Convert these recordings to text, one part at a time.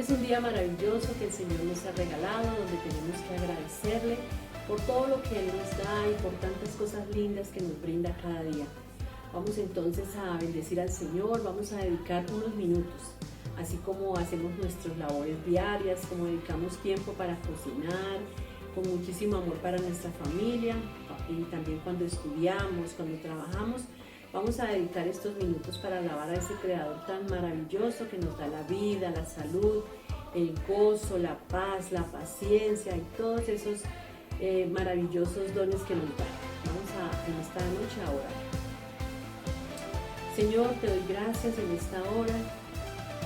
es un día maravilloso que el Señor nos ha regalado, donde tenemos que agradecerle por todo lo que Él nos da y por tantas cosas lindas que nos brinda cada día. Vamos entonces a bendecir al Señor, vamos a dedicar unos minutos, así como hacemos nuestras labores diarias, como dedicamos tiempo para cocinar, con muchísimo amor para nuestra familia y también cuando estudiamos, cuando trabajamos. Vamos a dedicar estos minutos para alabar a ese Creador tan maravilloso que nos da la vida, la salud, el gozo, la paz, la paciencia y todos esos maravillosos dones que nos da. Vamos a en esta noche a orar. Señor, te doy gracias en esta hora.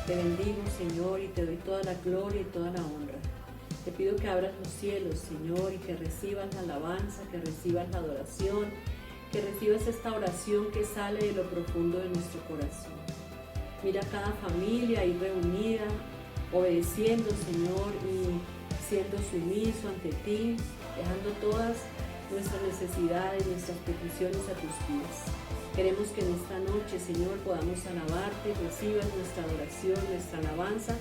Te bendigo, Señor, y te doy toda la gloria y toda la honra. Te pido que abras los cielos, Señor, y que recibas la alabanza, que recibas la adoración, que recibas esta oración que sale de lo profundo de nuestro corazón. Mira cada familia ahí reunida, obedeciendo, Señor, y siendo sumiso ante ti, dejando todas nuestras necesidades, nuestras peticiones a tus pies. Queremos que en esta noche, Señor, podamos alabarte, recibas nuestra adoración, nuestra alabanza,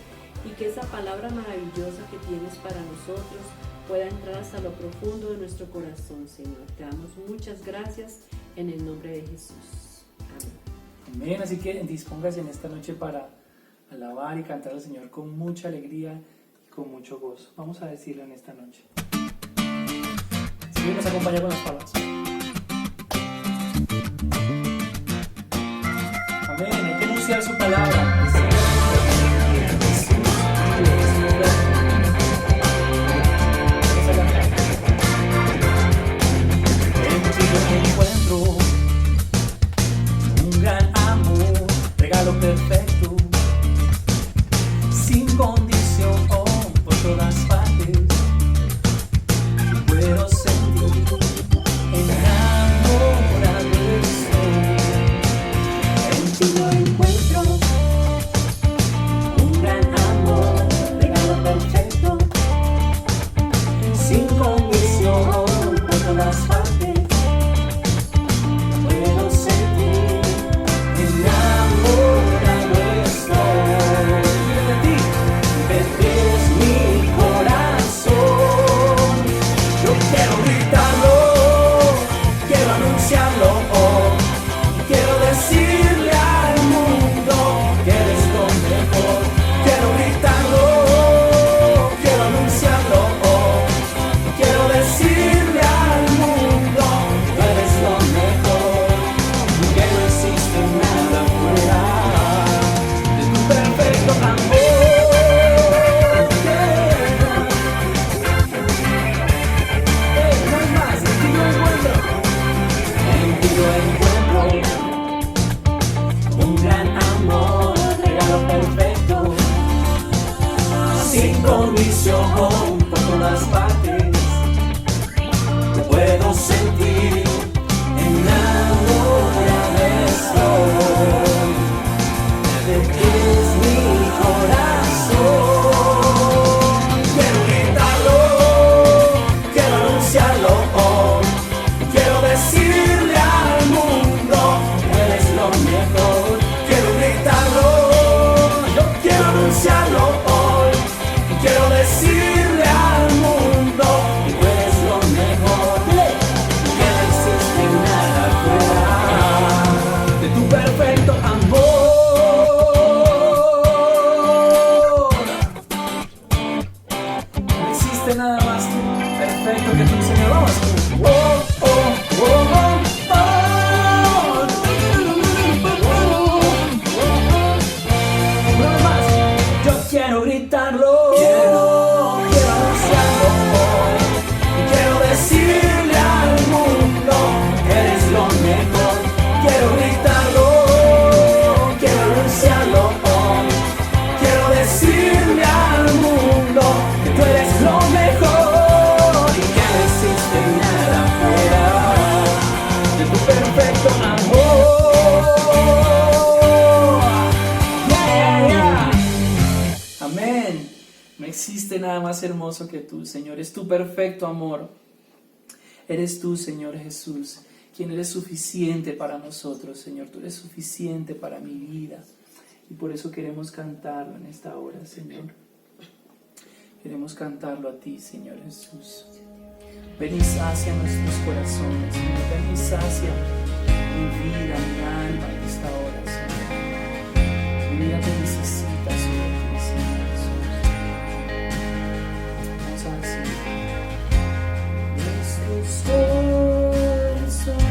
y que esa palabra maravillosa que tienes para nosotros pueda entrar hasta lo profundo de nuestro corazón, Señor. Te damos muchas gracias en el nombre de Jesús. Amén. Amén. Así que dispóngase en esta noche para alabar y cantar al Señor con mucha alegría y con mucho gozo. Vamos a decirlo en esta noche. Señor, nos acompaña con las palabras. Amén. Hay que anunciar su palabra. Perfecto, sin condición, por todas partes, puedo sentir enamorado estoy. En ti yo encuentro un gran amor, regalo perfecto, sin condición, por todas partes, puedo sentir enamorado. Por todas partes, te puedo sentir enamorado estoy. De ti es mi corazón. Quiero gritarlo, quiero anunciarlo hoy. Quiero decirle al mundo que eres lo mejor. Quiero gritarlo, yo quiero anunciarlo hoy. Quiero decirle al mundo que tú eres lo mejor, que no existe nada fuera de tu perfecto amor. No existe nada más perfecto que tú, Señor. Vamos. Oh, oh, oh, oh, oh. Una vez más. Yo quiero gritarlo. Decirle al mundo que eres lo mejor. Quiero gritarlo, quiero anunciarlo hoy. Quiero decirle al mundo que tú eres lo mejor y que no existe nada fuera de tu perfecto amor. Yeah, yeah. Amén. No existe nada más hermoso que tú, Señor. Es tu perfecto amor. Eres tú, Señor Jesús, quien eres suficiente para nosotros, Señor. Tú eres suficiente para mi vida. Y por eso queremos cantarlo en esta hora, Señor. Queremos cantarlo a ti, Señor Jesús. Ven y sacia nuestros corazones, Señor. Ven y sacia mi vida, mi alma en esta hora, Señor. Mi vida te necesita, Señor, Señor Jesús. Vamos a decir. Nuestros corazones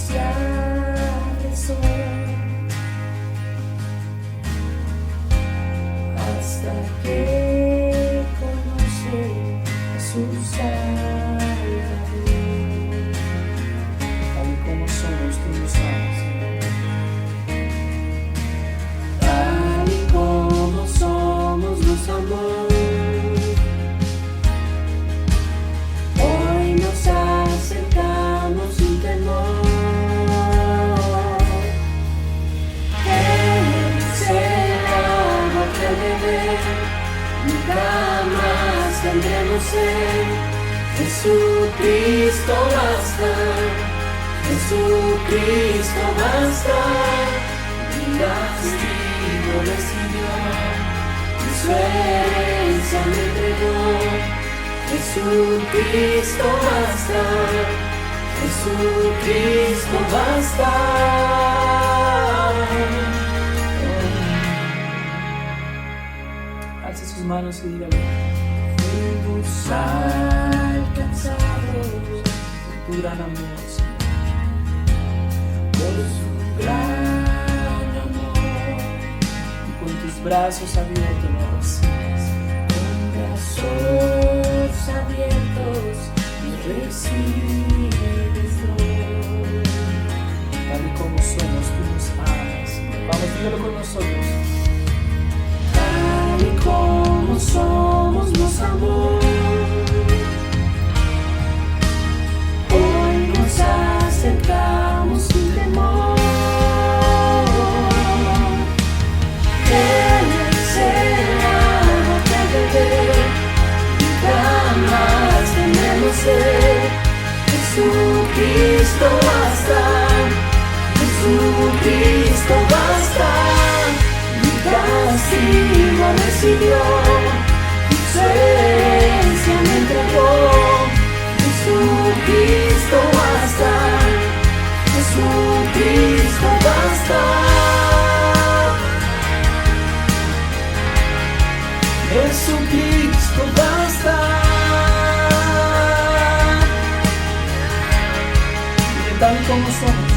insaciables son hasta que conocen a su Salvador. Tal y como somos, tú nos amas, Señor. Tal y como somos, nos amó. Hoy nos acercamos sin temor. Él es el agua que beber, nunca más tendremos sed. Jesucristo basta, Jesucristo basta. Mi castigo recibió, y su herencia me entregó. Jesucristo basta, Jesucristo basta. Alce sus manos y dígale. Fuimos alcanzados Tu gran amor, Señor. por su gran amor. Y con tus brazos abiertos nos recibes. Con brazos abiertos nos recibes hoy. Tal y como somos, tú nos amas, Señor. Vamos, dígalo con nosotros. Tal y como somos, nos amó. Hoy nos acercamos sin temor. Él es el agua que beber, nunca más tendremos sed. Jesucristo basta, Jesucristo basta. Mi castigo recibió, y su herencia me entregó. Jesucristo basta, Jesucristo basta. Jesucristo basta. Y tal y como somos,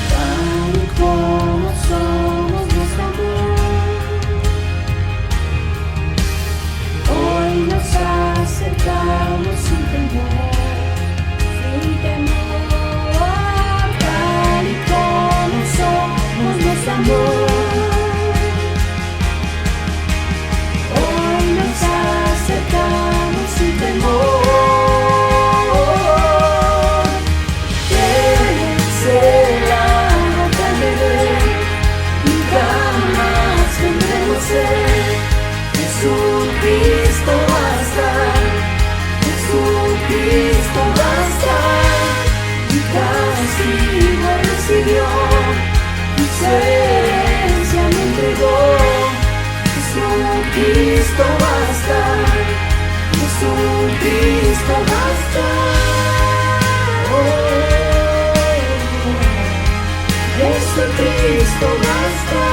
Tal y como somos, nos amó. Hoy nos acercamos sin temor, sin temor. Tal y como somos, nos amó. Hoy nos acercamos sin temor. Él es el agua que beber, nunca más tendremos sed. Jesucristo basta, Jesucristo basta. Mi castigo recibió, y su herencia me entregó. Jesucristo basta, Jesucristo basta. Jesucristo basta.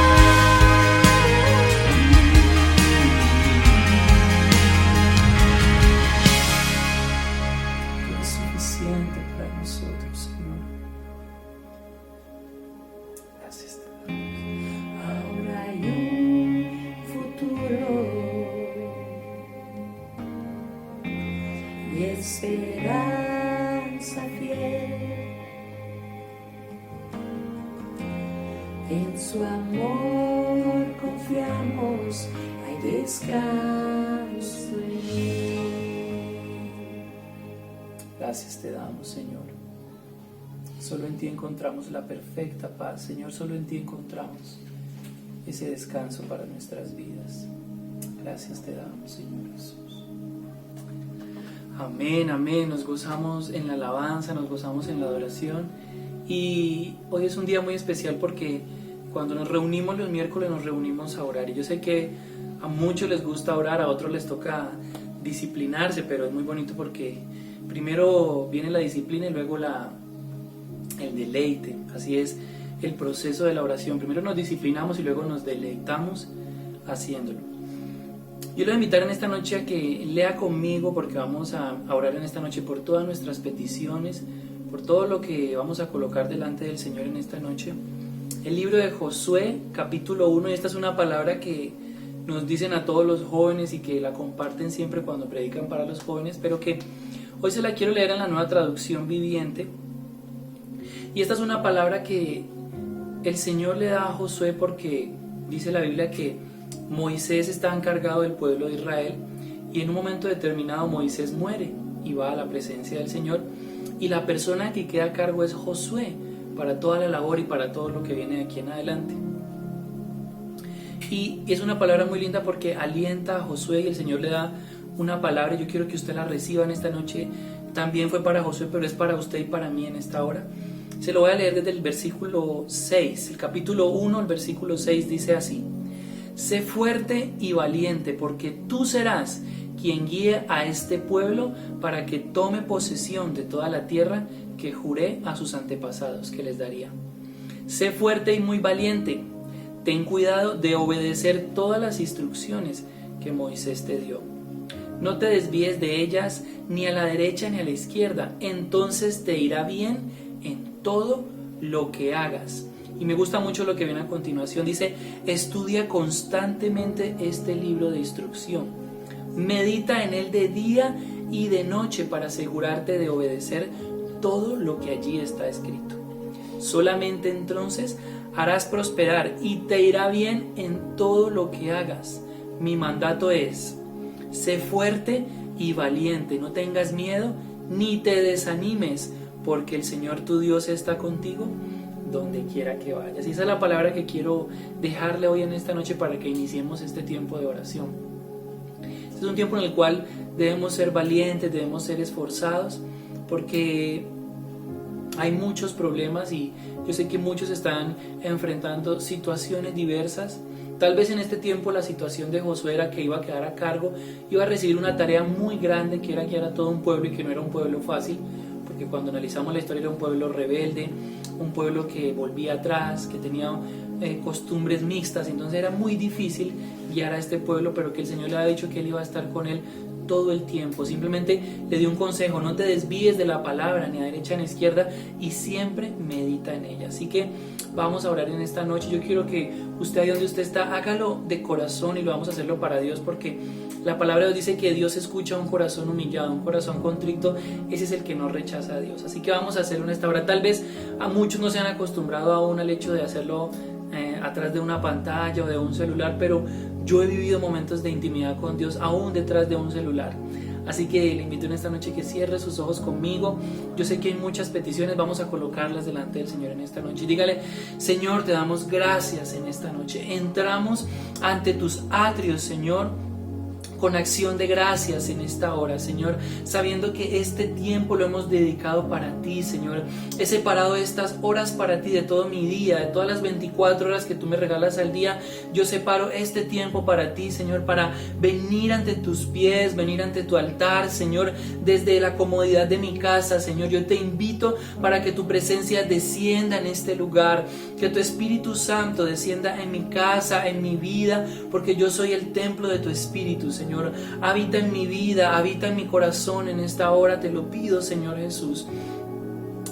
tú eres suficiente para nosotros, Señor. Gracias, te damos. Ahora hay un futuro y esperanza fiel. En su amor confiamos, hay descanso en él. Gracias te damos, Señor. Solo en ti encontramos la perfecta paz, Señor. Solo en ti encontramos ese descanso para nuestras vidas. Gracias te damos, Señor Jesús. Amén, amén. Nos gozamos en la alabanza, nos gozamos en la adoración. Y hoy es un día muy especial porque cuando nos reunimos los miércoles nos reunimos a orar. Y yo sé que a muchos les gusta orar, a otros les toca disciplinarse, pero es muy bonito porque primero viene la disciplina y luego el deleite. Así es el proceso de la oración. Primero nos disciplinamos y luego nos deleitamos haciéndolo. Yo le voy a invitar en esta noche a que lea conmigo, porque vamos a orar en esta noche por todas nuestras peticiones, por todo lo que vamos a colocar delante del Señor en esta noche. El libro de Josué, capítulo 1, y esta es una palabra que nos dicen a todos los jóvenes y que la comparten siempre cuando predican para los jóvenes, pero que hoy se la quiero leer en la Nueva Traducción Viviente. Y esta es una palabra que el Señor le da a Josué porque dice la Biblia que Moisés está encargado del pueblo de Israel y en un momento determinado Moisés muere y va a la presencia del Señor, y la persona que queda a cargo es Josué para toda la labor y para todo lo que viene de aquí en adelante. Y es una palabra muy linda porque alienta a Josué y el Señor le da una palabra. Yo quiero que usted la reciba en esta noche. También fue para Josué, pero es para usted y para mí en esta hora. Se lo voy a leer desde el versículo 6. El capítulo 1, el versículo 6 dice así: sé fuerte y valiente, porque tú serás quien guíe a este pueblo para que tome posesión de toda la tierra que juré a sus antepasados que les daría. Sé fuerte y muy valiente. Ten cuidado de obedecer todas las instrucciones que Moisés te dio. No te desvíes de ellas ni a la derecha ni a la izquierda, entonces te irá bien en todo lo que hagas. Y me gusta mucho lo que viene a continuación. Dice: estudia constantemente este libro de instrucción. Medita en él de día y de noche para asegurarte de obedecer todo lo que allí está escrito. Solamente entonces harás prosperar y te irá bien en todo lo que hagas. Mi mandato es: sé fuerte y valiente, no tengas miedo ni te desanimes, porque el Señor tu Dios está contigo donde quiera que vayas. Y esa es la palabra que quiero dejarle hoy en esta noche para que iniciemos este tiempo de oración. Este es un tiempo en el cual debemos ser valientes, debemos ser esforzados, porque hay muchos problemas y yo sé que muchos están enfrentando situaciones diversas. Tal vez en este tiempo la situación de Josué era que iba a quedar a cargo, iba a recibir una tarea muy grande, que era guiar a todo un pueblo, y que no era un pueblo fácil, porque cuando analizamos la historia era un pueblo rebelde, un pueblo que volvía atrás, que tenía costumbres mixtas. Entonces era muy difícil guiar a este pueblo, pero que el Señor le había dicho que Él iba a estar con él todo el tiempo. Simplemente le dio un consejo: no te desvíes de la palabra ni a derecha ni a izquierda, y siempre medita en ella. Así que vamos a orar en esta noche. Yo quiero que usted, ahí donde usted está, hágalo de corazón, y lo vamos a hacerlo para Dios, porque la palabra de Dios dice que Dios escucha un corazón humillado, un corazón contrito. Ese es el que no rechaza a Dios. Así que vamos a hacerlo en esta hora. Tal vez a muchos no se han acostumbrado aún al hecho de hacerlo atrás de una pantalla o de un celular, pero yo he vivido momentos de intimidad con Dios aún detrás de un celular. Así que le invito en esta noche que cierre sus ojos conmigo. Yo sé que hay muchas peticiones, vamos a colocarlas delante del Señor en esta noche. Y dígale: Señor, te damos gracias en esta noche. Entramos ante tus atrios, Señor, con acción de gracias en esta hora, Señor, sabiendo que este tiempo lo hemos dedicado para ti, Señor. He separado estas horas para ti de todo mi día, de todas las 24 horas que tú me regalas al día. Yo separo este tiempo para ti, Señor, para venir ante tus pies, venir ante tu altar, Señor, desde la comodidad de mi casa, Señor. Yo te invito para que tu presencia descienda en este lugar, que tu Espíritu Santo descienda en mi casa, en mi vida, porque yo soy el templo de tu Espíritu, Señor. Habita en mi vida, habita en mi corazón en esta hora, te lo pido, Señor Jesús.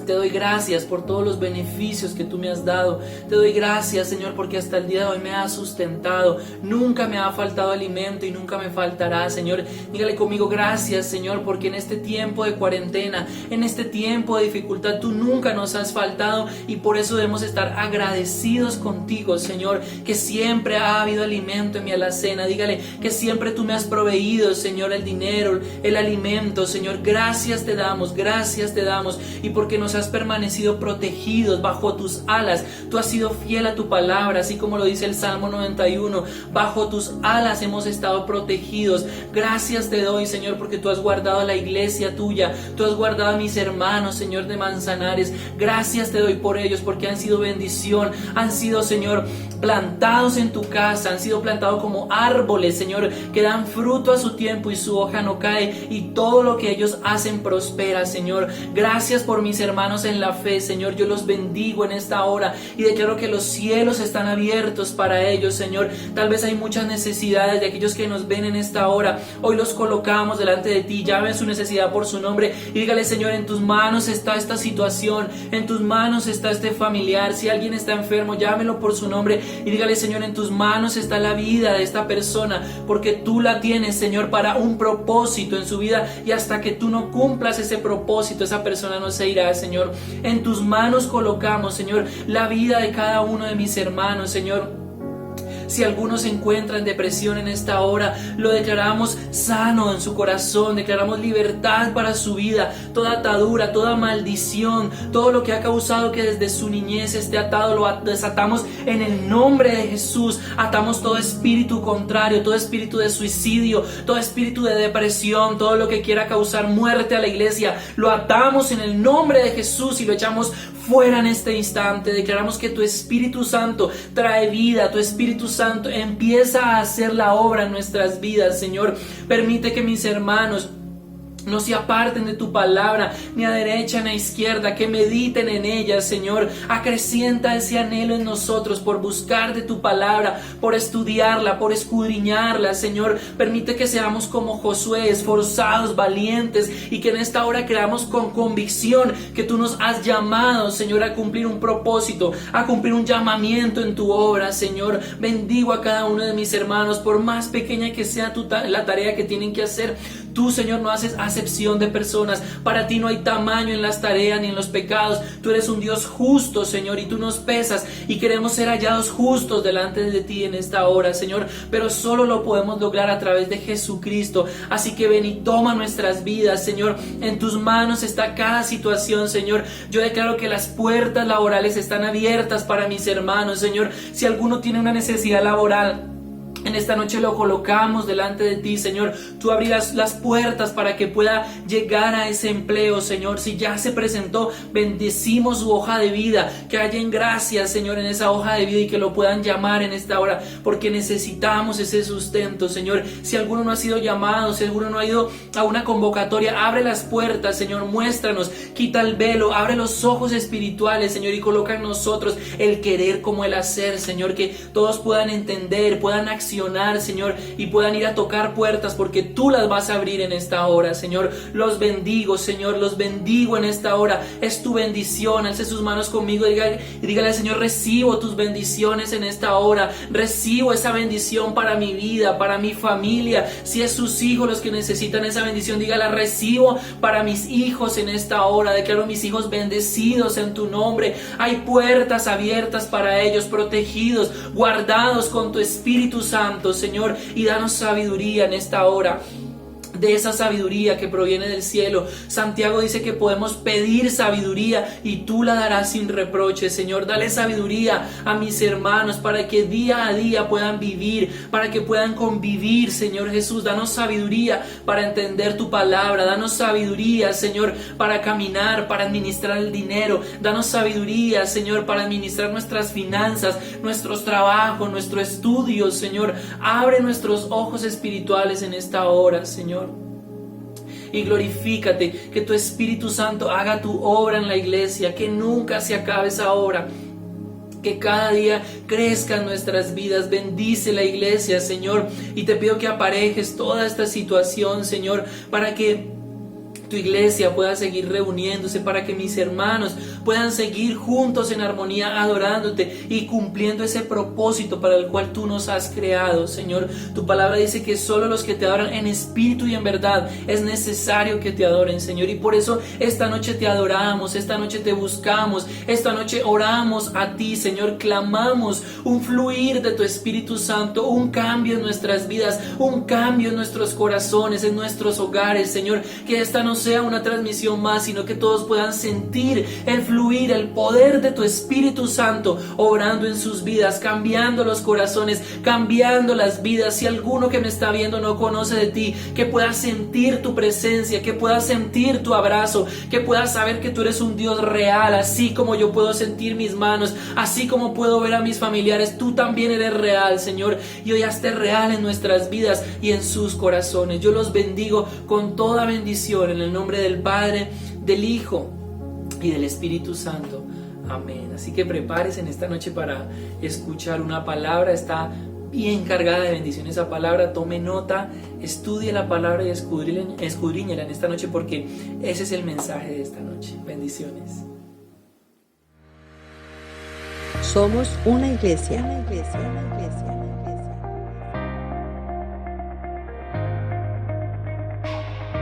Te doy gracias por todos los beneficios que tú me has dado. Te doy gracias, Señor, porque hasta el día de hoy me has sustentado. Nunca me ha faltado alimento y nunca me faltará, Señor. Dígale conmigo: gracias, Señor, porque en este tiempo de cuarentena, en este tiempo de dificultad, tú nunca nos has faltado, y por eso debemos estar agradecidos contigo, Señor, que siempre ha habido alimento en mi alacena. Dígale que siempre tú me has proveído, Señor, el dinero, el alimento, Señor. Gracias te damos, y porque nos has permanecido protegidos bajo tus alas. Tú has sido fiel a tu palabra, así como lo dice el Salmo 91. Bajo tus alas hemos estado protegidos. Gracias te doy, Señor, porque tú has guardado la iglesia tuya. Tú has guardado a mis hermanos, Señor, de Manzanares. Gracias te doy por ellos, porque han sido bendición. Han sido, Señor, plantados en tu casa. Han sido plantados como árboles, Señor, que dan fruto a su tiempo y su hoja no cae. Y todo lo que ellos hacen prospera, Señor. Gracias por mis hermanos en la fe, Señor. Yo los bendigo en esta hora y declaro que los cielos están abiertos para ellos, Señor. Tal vez hay muchas necesidades de aquellos que nos ven en esta hora. Hoy los colocamos delante de ti. Llamen su necesidad por su nombre y dígale: Señor, en tus manos está esta situación, en tus manos está este familiar. Si alguien está enfermo, llámelo por su nombre y dígale: Señor, en tus manos está la vida de esta persona, porque tú la tienes, Señor, para un propósito en su vida, y hasta que tú no cumplas ese propósito, esa persona no se irá, Señor. En tus manos colocamos, Señor, la vida de cada uno de mis hermanos, Señor. Si alguno se encuentra en depresión en esta hora, lo declaramos sano en su corazón, declaramos libertad para su vida. Toda atadura, toda maldición, todo lo que ha causado que desde su niñez esté atado, lo desatamos en el nombre de Jesús. Atamos todo espíritu contrario, todo espíritu de suicidio, todo espíritu de depresión, todo lo que quiera causar muerte a la iglesia, lo atamos en el nombre de Jesús y lo echamos fuera en este instante. Declaramos que tu Espíritu Santo trae vida, tu Espíritu Santo empieza a hacer la obra en nuestras vidas, Señor. Permite que mis hermanos no se aparten de tu palabra, ni a derecha ni a izquierda, que mediten en ella, Señor. Acrecienta ese anhelo en nosotros por buscar de tu palabra, por estudiarla, por escudriñarla, Señor. Permite que seamos como Josué, esforzados, valientes, y que en esta hora creamos con convicción que tú nos has llamado, Señor, a cumplir un propósito, a cumplir un llamamiento en tu obra, Señor. Bendigo a cada uno de mis hermanos, por más pequeña que sea la tarea que tienen que hacer. Tú, Señor, no haces acepción de personas. Para ti no hay tamaño en las tareas ni en los pecados. Tú eres un Dios justo, Señor, y tú nos pesas y queremos ser hallados justos delante de ti en esta hora, Señor. Pero solo lo podemos lograr a través de Jesucristo. Así que ven y toma nuestras vidas, Señor. En tus manos está cada situación, Señor. Yo declaro que las puertas laborales están abiertas para mis hermanos, Señor. Si alguno tiene una necesidad laboral, en esta noche lo colocamos delante de ti, Señor. Tú abrirás las puertas para que pueda llegar a ese empleo, Señor. Si ya se presentó, bendecimos su hoja de vida, que haya en gracia, Señor, en esa hoja de vida y que lo puedan llamar en esta hora, porque necesitamos ese sustento, Señor. Si alguno no ha sido llamado, si alguno no ha ido a una convocatoria, abre las puertas, Señor, muéstranos, quita el velo, abre los ojos espirituales, Señor, y coloca en nosotros el querer como el hacer, Señor, que todos puedan entender, puedan accionar, Señor, y puedan ir a tocar puertas, porque tú las vas a abrir en esta hora, Señor. Los bendigo, Señor, los bendigo en esta hora. Es tu bendición. Alce sus manos conmigo y dígale: Señor, recibo tus bendiciones en esta hora. Recibo esa bendición para mi vida, para mi familia. Si es sus hijos los que necesitan esa bendición, dígala: recibo para mis hijos en esta hora. Declaro mis hijos bendecidos en tu nombre. Hay puertas abiertas para ellos, protegidos, guardados con tu Espíritu Santo, Señor, y danos sabiduría en esta hora. De esa sabiduría que proviene del cielo. Santiago dice que podemos pedir sabiduría y tú la darás sin reproche, Señor. Dale sabiduría a mis hermanos para que día a día puedan vivir, para que puedan convivir, Señor Jesús. Danos sabiduría para entender tu palabra. Danos sabiduría, Señor, para caminar, para administrar el dinero. Danos sabiduría, Señor, para administrar nuestras finanzas, nuestros trabajos, nuestro estudio, Señor. Abre nuestros ojos espirituales en esta hora, Señor. Y glorifícate, que tu Espíritu Santo haga tu obra en la iglesia, que nunca se acabe esa obra, que cada día crezca en nuestras vidas. Bendice la iglesia, Señor, y te pido que aparejes toda esta situación, Señor, para que tu iglesia pueda seguir reuniéndose, para que mis hermanos puedan seguir juntos en armonía adorándote y cumpliendo ese propósito para el cual tú nos has creado, Señor. Tu palabra dice que solo los que te adoran en espíritu y en verdad es necesario que te adoren, Señor, y por eso esta noche te adoramos, esta noche te buscamos, esta noche oramos a ti, Señor, clamamos un fluir de tu Espíritu Santo, un cambio en nuestras vidas, un cambio en nuestros corazones, en nuestros hogares, Señor, que esta no sea una transmisión más, sino que todos puedan sentir el fluir, el poder de tu Espíritu Santo obrando en sus vidas, cambiando los corazones, cambiando las vidas. Si alguno que me está viendo no conoce de ti, que pueda sentir tu presencia, que pueda sentir tu abrazo, que pueda saber que tú eres un Dios real, así como yo puedo sentir mis manos, así como puedo ver a mis familiares, tú también eres real, Señor, y hoy hazte real en nuestras vidas y en sus corazones. Yo los bendigo con toda bendición en el nombre del Padre, del Hijo y del Espíritu Santo. Amén. Así que prepárese en esta noche para escuchar una palabra. Está bien cargada de bendición esa palabra. Tome nota, estudie la palabra y escudriñela en esta noche, porque ese es el mensaje de esta noche. Bendiciones. Somos una iglesia.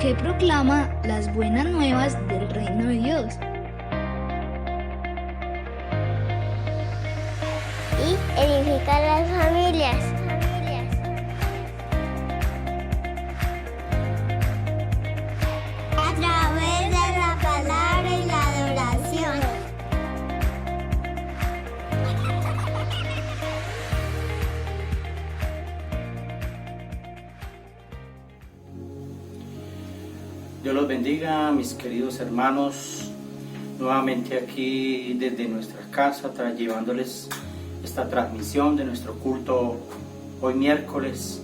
Que proclama las buenas nuevas del reino de Dios y edifica las familias. A través de la palabra y la adoración. Dios los bendiga, mis queridos hermanos, nuevamente aquí desde nuestra casa, llevándoles esta transmisión de nuestro culto hoy miércoles.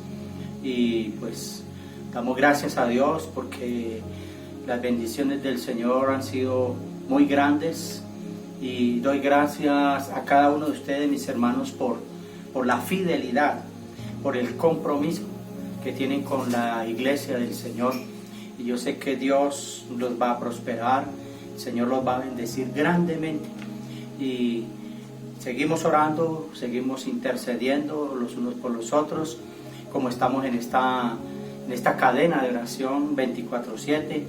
Y pues damos gracias a Dios porque las bendiciones del Señor han sido muy grandes, y doy gracias a cada uno de ustedes, mis hermanos, por la fidelidad, por el compromiso que tienen con la iglesia del Señor. Y yo sé que Dios los va a prosperar, el Señor los va a bendecir grandemente. Y seguimos orando, seguimos intercediendo los unos por los otros, como estamos en esta cadena de oración 24/7,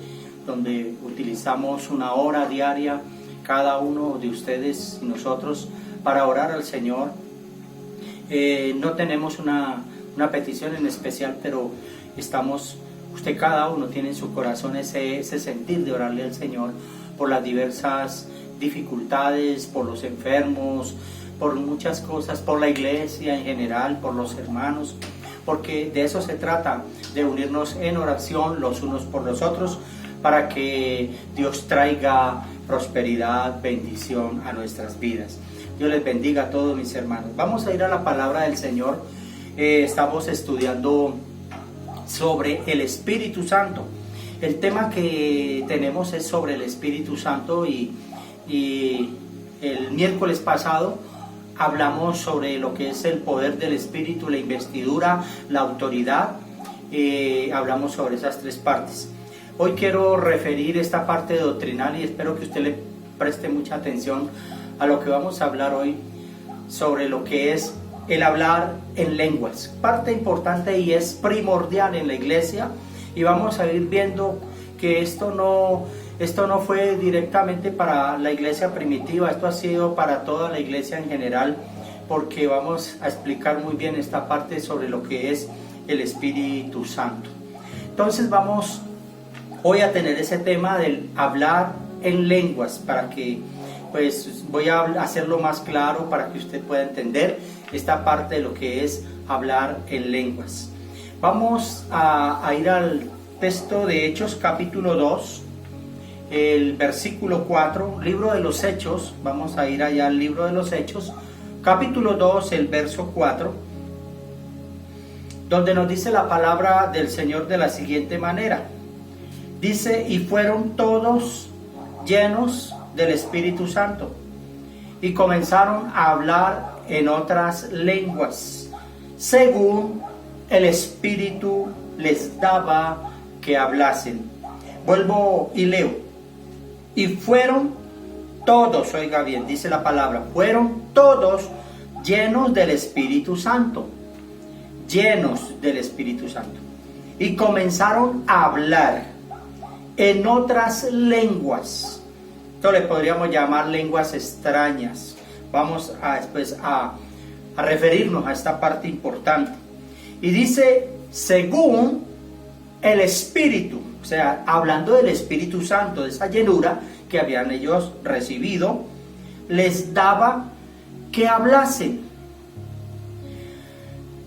donde utilizamos una hora diaria, cada uno de ustedes y nosotros, para orar al Señor. No tenemos una petición en especial, pero usted cada uno tiene en su corazón ese sentir de orarle al Señor por las diversas dificultades, por los enfermos, por muchas cosas, por la iglesia en general, por los hermanos, porque de eso se trata, de unirnos en oración los unos por los otros, para que Dios traiga prosperidad, bendición a nuestras vidas. Dios les bendiga a todos, mis hermanos. Vamos a ir a la palabra del Señor. Estamos estudiando sobre el Espíritu Santo. El tema que tenemos es sobre el Espíritu Santo, y el miércoles pasado hablamos sobre lo que es el poder del Espíritu, la investidura, la autoridad. Hablamos sobre esas tres partes. Hoy quiero referir esta parte doctrinal, y espero que usted le preste mucha atención a lo que vamos a hablar hoy, sobre lo que es el hablar en lenguas, parte importante y es primordial en la iglesia. Y vamos a ir viendo que esto no fue directamente para la iglesia primitiva, esto ha sido para toda la iglesia en general, porque vamos a explicar muy bien esta parte sobre lo que es el Espíritu Santo. Entonces vamos hoy a tener ese tema del hablar en lenguas, para que pues voy a hacerlo más claro para que usted pueda entender esta parte de lo que es hablar en lenguas. Vamos a ir al texto de Hechos capítulo 2, el versículo 4, libro de los Hechos. Vamos a ir allá al libro de los Hechos, capítulo 2, el verso 4, donde nos dice la palabra del Señor de la siguiente manera. Dice: y fueron todos llenos del Espíritu Santo y comenzaron a hablar en otras lenguas, según el Espíritu les daba que hablasen. Vuelvo y leo. Y fueron todos, oiga bien, dice la palabra, fueron todos llenos del Espíritu Santo, llenos del Espíritu Santo, y comenzaron a hablar en otras lenguas. Esto le podríamos llamar lenguas extrañas. Vamos después a referirnos a esta parte importante. Y dice, según el Espíritu, o sea, hablando del Espíritu Santo, de esa llenura que habían ellos recibido, les daba que hablasen.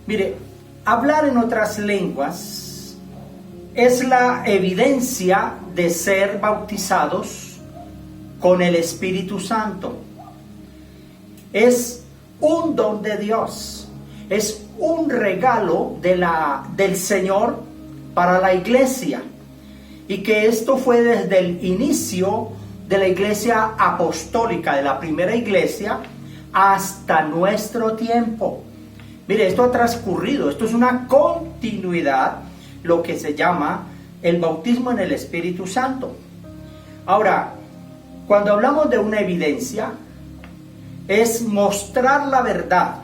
Mire, hablar en otras lenguas es la evidencia de ser bautizados con el Espíritu Santo. Es un don de Dios, es un regalo del Señor para la iglesia, y que esto fue desde el inicio de la iglesia apostólica, de la primera iglesia, hasta nuestro tiempo. Mire, esto ha transcurrido, esto es una continuidad, lo que se llama el bautismo en el Espíritu Santo. Ahora, cuando hablamos de una evidencia, es mostrar la verdad.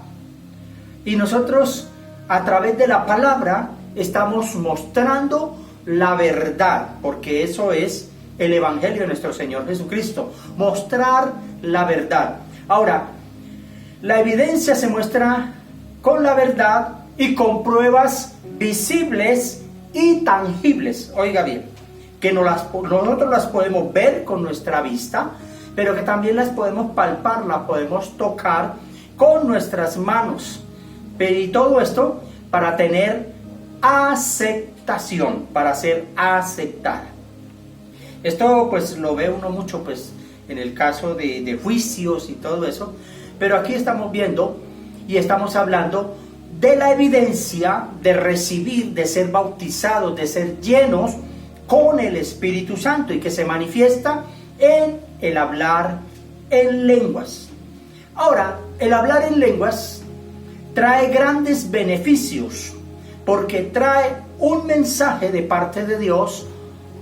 Y nosotros, a través de la palabra, estamos mostrando la verdad, porque eso es el Evangelio de nuestro Señor Jesucristo, mostrar la verdad. Ahora, la evidencia se muestra con la verdad y con pruebas visibles y tangibles. Oiga bien, que nosotros las podemos ver con nuestra vista, pero que también las podemos palpar, las podemos tocar con nuestras manos. Y todo esto para tener aceptación, para ser aceptada. Esto pues lo ve uno mucho pues en el caso de juicios y todo eso, pero aquí estamos viendo y estamos hablando de la evidencia de recibir, de ser bautizados, de ser llenos con el Espíritu Santo, y que se manifiesta en el hablar en lenguas. Ahora, el hablar en lenguas trae grandes beneficios, porque trae un mensaje de parte de Dios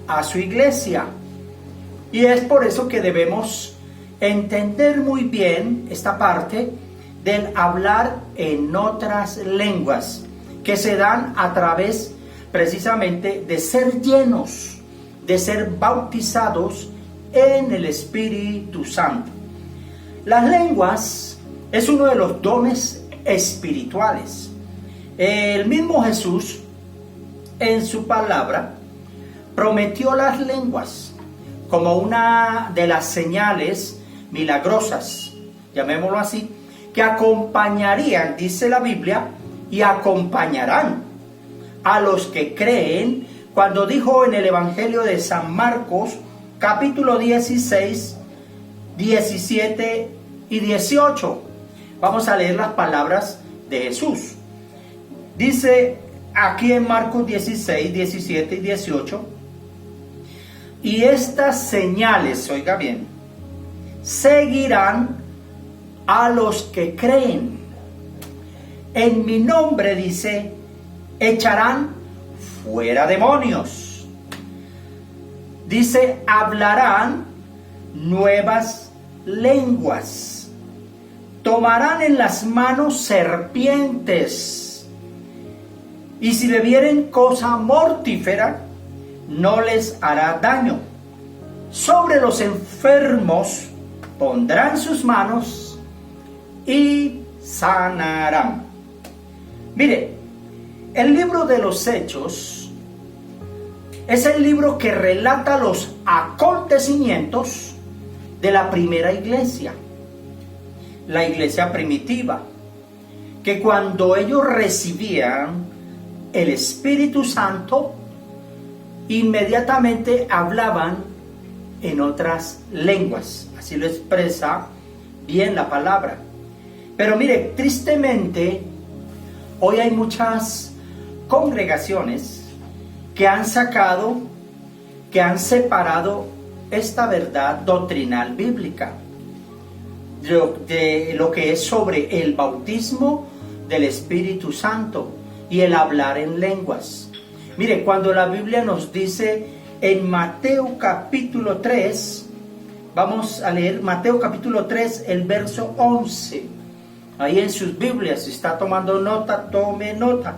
a su iglesia. Y es por eso que debemos entender muy bien esta parte del hablar en otras lenguas, que se dan a través precisamente de ser llenos, de ser bautizados en el Espíritu Santo. Las lenguas es uno de los dones espirituales. El mismo Jesús, en su palabra, prometió las lenguas como una de las señales milagrosas, llamémoslo así, que acompañarían, dice la Biblia, y acompañarán a los que creen, cuando dijo en el Evangelio de San Marcos, capítulo 16, 17 y 18. Vamos a leer las palabras de Jesús. Dice aquí en Marcos 16, 17 y 18: y estas señales, oiga bien, seguirán a los que creen. En mi nombre, dice, echarán fuera demonios. Dice, hablarán nuevas lenguas. Tomarán en las manos serpientes. Y si bebieren cosa mortífera, no les hará daño. Sobre los enfermos pondrán sus manos y sanarán. Mire, el libro de los Hechos es el libro que relata los acontecimientos de la primera iglesia, la iglesia primitiva, que cuando ellos recibían el Espíritu Santo, inmediatamente hablaban en otras lenguas. Así lo expresa bien la palabra. Pero mire, tristemente, hoy hay muchas congregaciones que han separado esta verdad doctrinal bíblica de lo que es sobre el bautismo del Espíritu Santo y el hablar en lenguas. Mire, cuando la Biblia nos dice en Mateo capítulo 3, Vamos a leer Mateo capítulo 3, el verso 11. Ahí en sus Biblias, si está tomando nota, tome nota.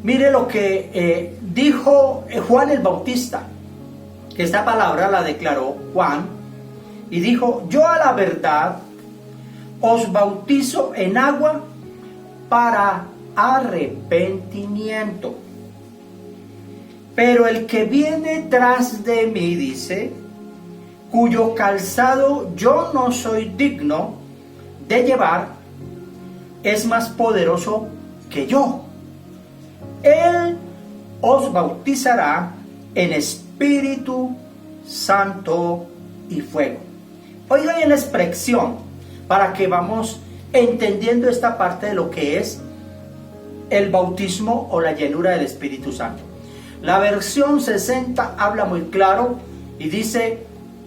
Mire lo que dijo Juan el Bautista. Esta palabra la declaró Juan y dijo: yo a la verdad os bautizo en agua para arrepentimiento. Pero el que viene tras de mí, dice, cuyo calzado yo no soy digno de llevar, es más poderoso que yo. Él os bautizará en Espíritu Santo y fuego. Oigan bien la expresión para que vamos entendiendo esta parte de lo que es el bautismo o la llenura del Espíritu Santo. La versión 60 habla muy claro y dice: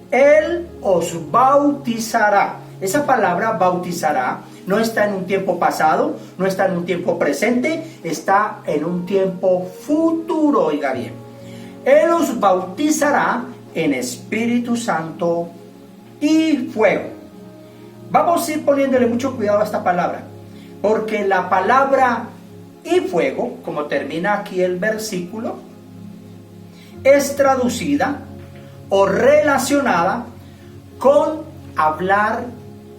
Él os bautizará. Esa palabra bautizará no está en un tiempo pasado, no está en un tiempo presente, está en un tiempo futuro. Oiga bien, Él os bautizará en Espíritu Santo y fuego. Vamos a ir poniéndole mucho cuidado a esta palabra, porque la palabra y fuego, como termina aquí el versículo, es traducida o relacionada con hablar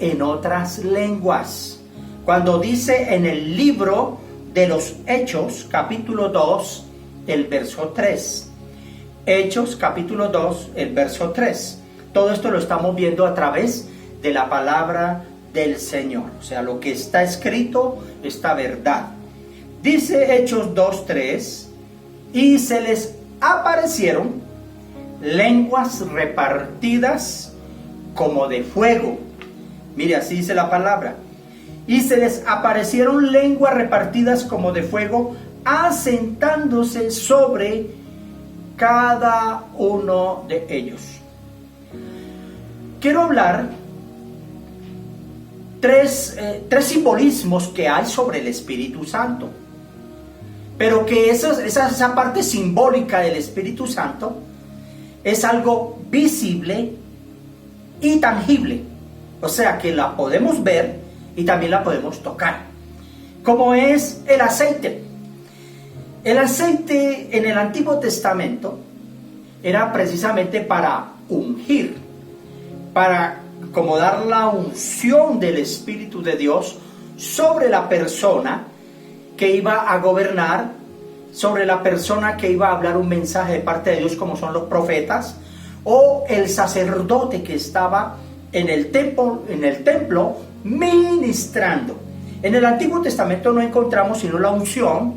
en otras lenguas. Cuando dice en el libro de los Hechos, capítulo 2, el verso 3. Hechos, capítulo 2, el verso 3. Todo esto lo estamos viendo a través de la palabra del Señor. O sea, lo que está escrito, esta verdad. Dice Hechos 2, 3. Y se les aparecieron lenguas repartidas como de fuego. Mire, así dice la palabra. Y se les aparecieron lenguas repartidas como de fuego, asentándose sobre cada uno de ellos. Quiero hablar tres simbolismos que hay sobre el Espíritu Santo. Pero que esa parte simbólica del Espíritu Santo es algo visible y tangible. O sea que la podemos ver y también la podemos tocar. Como es el aceite. El aceite en el Antiguo Testamento era precisamente para ungir, para como dar la unción del Espíritu de Dios sobre la persona que iba a gobernar, sobre la persona que iba a hablar un mensaje de parte de Dios, como son los profetas, o el sacerdote que estaba en el templo ministrando. En el Antiguo Testamento no encontramos sino la unción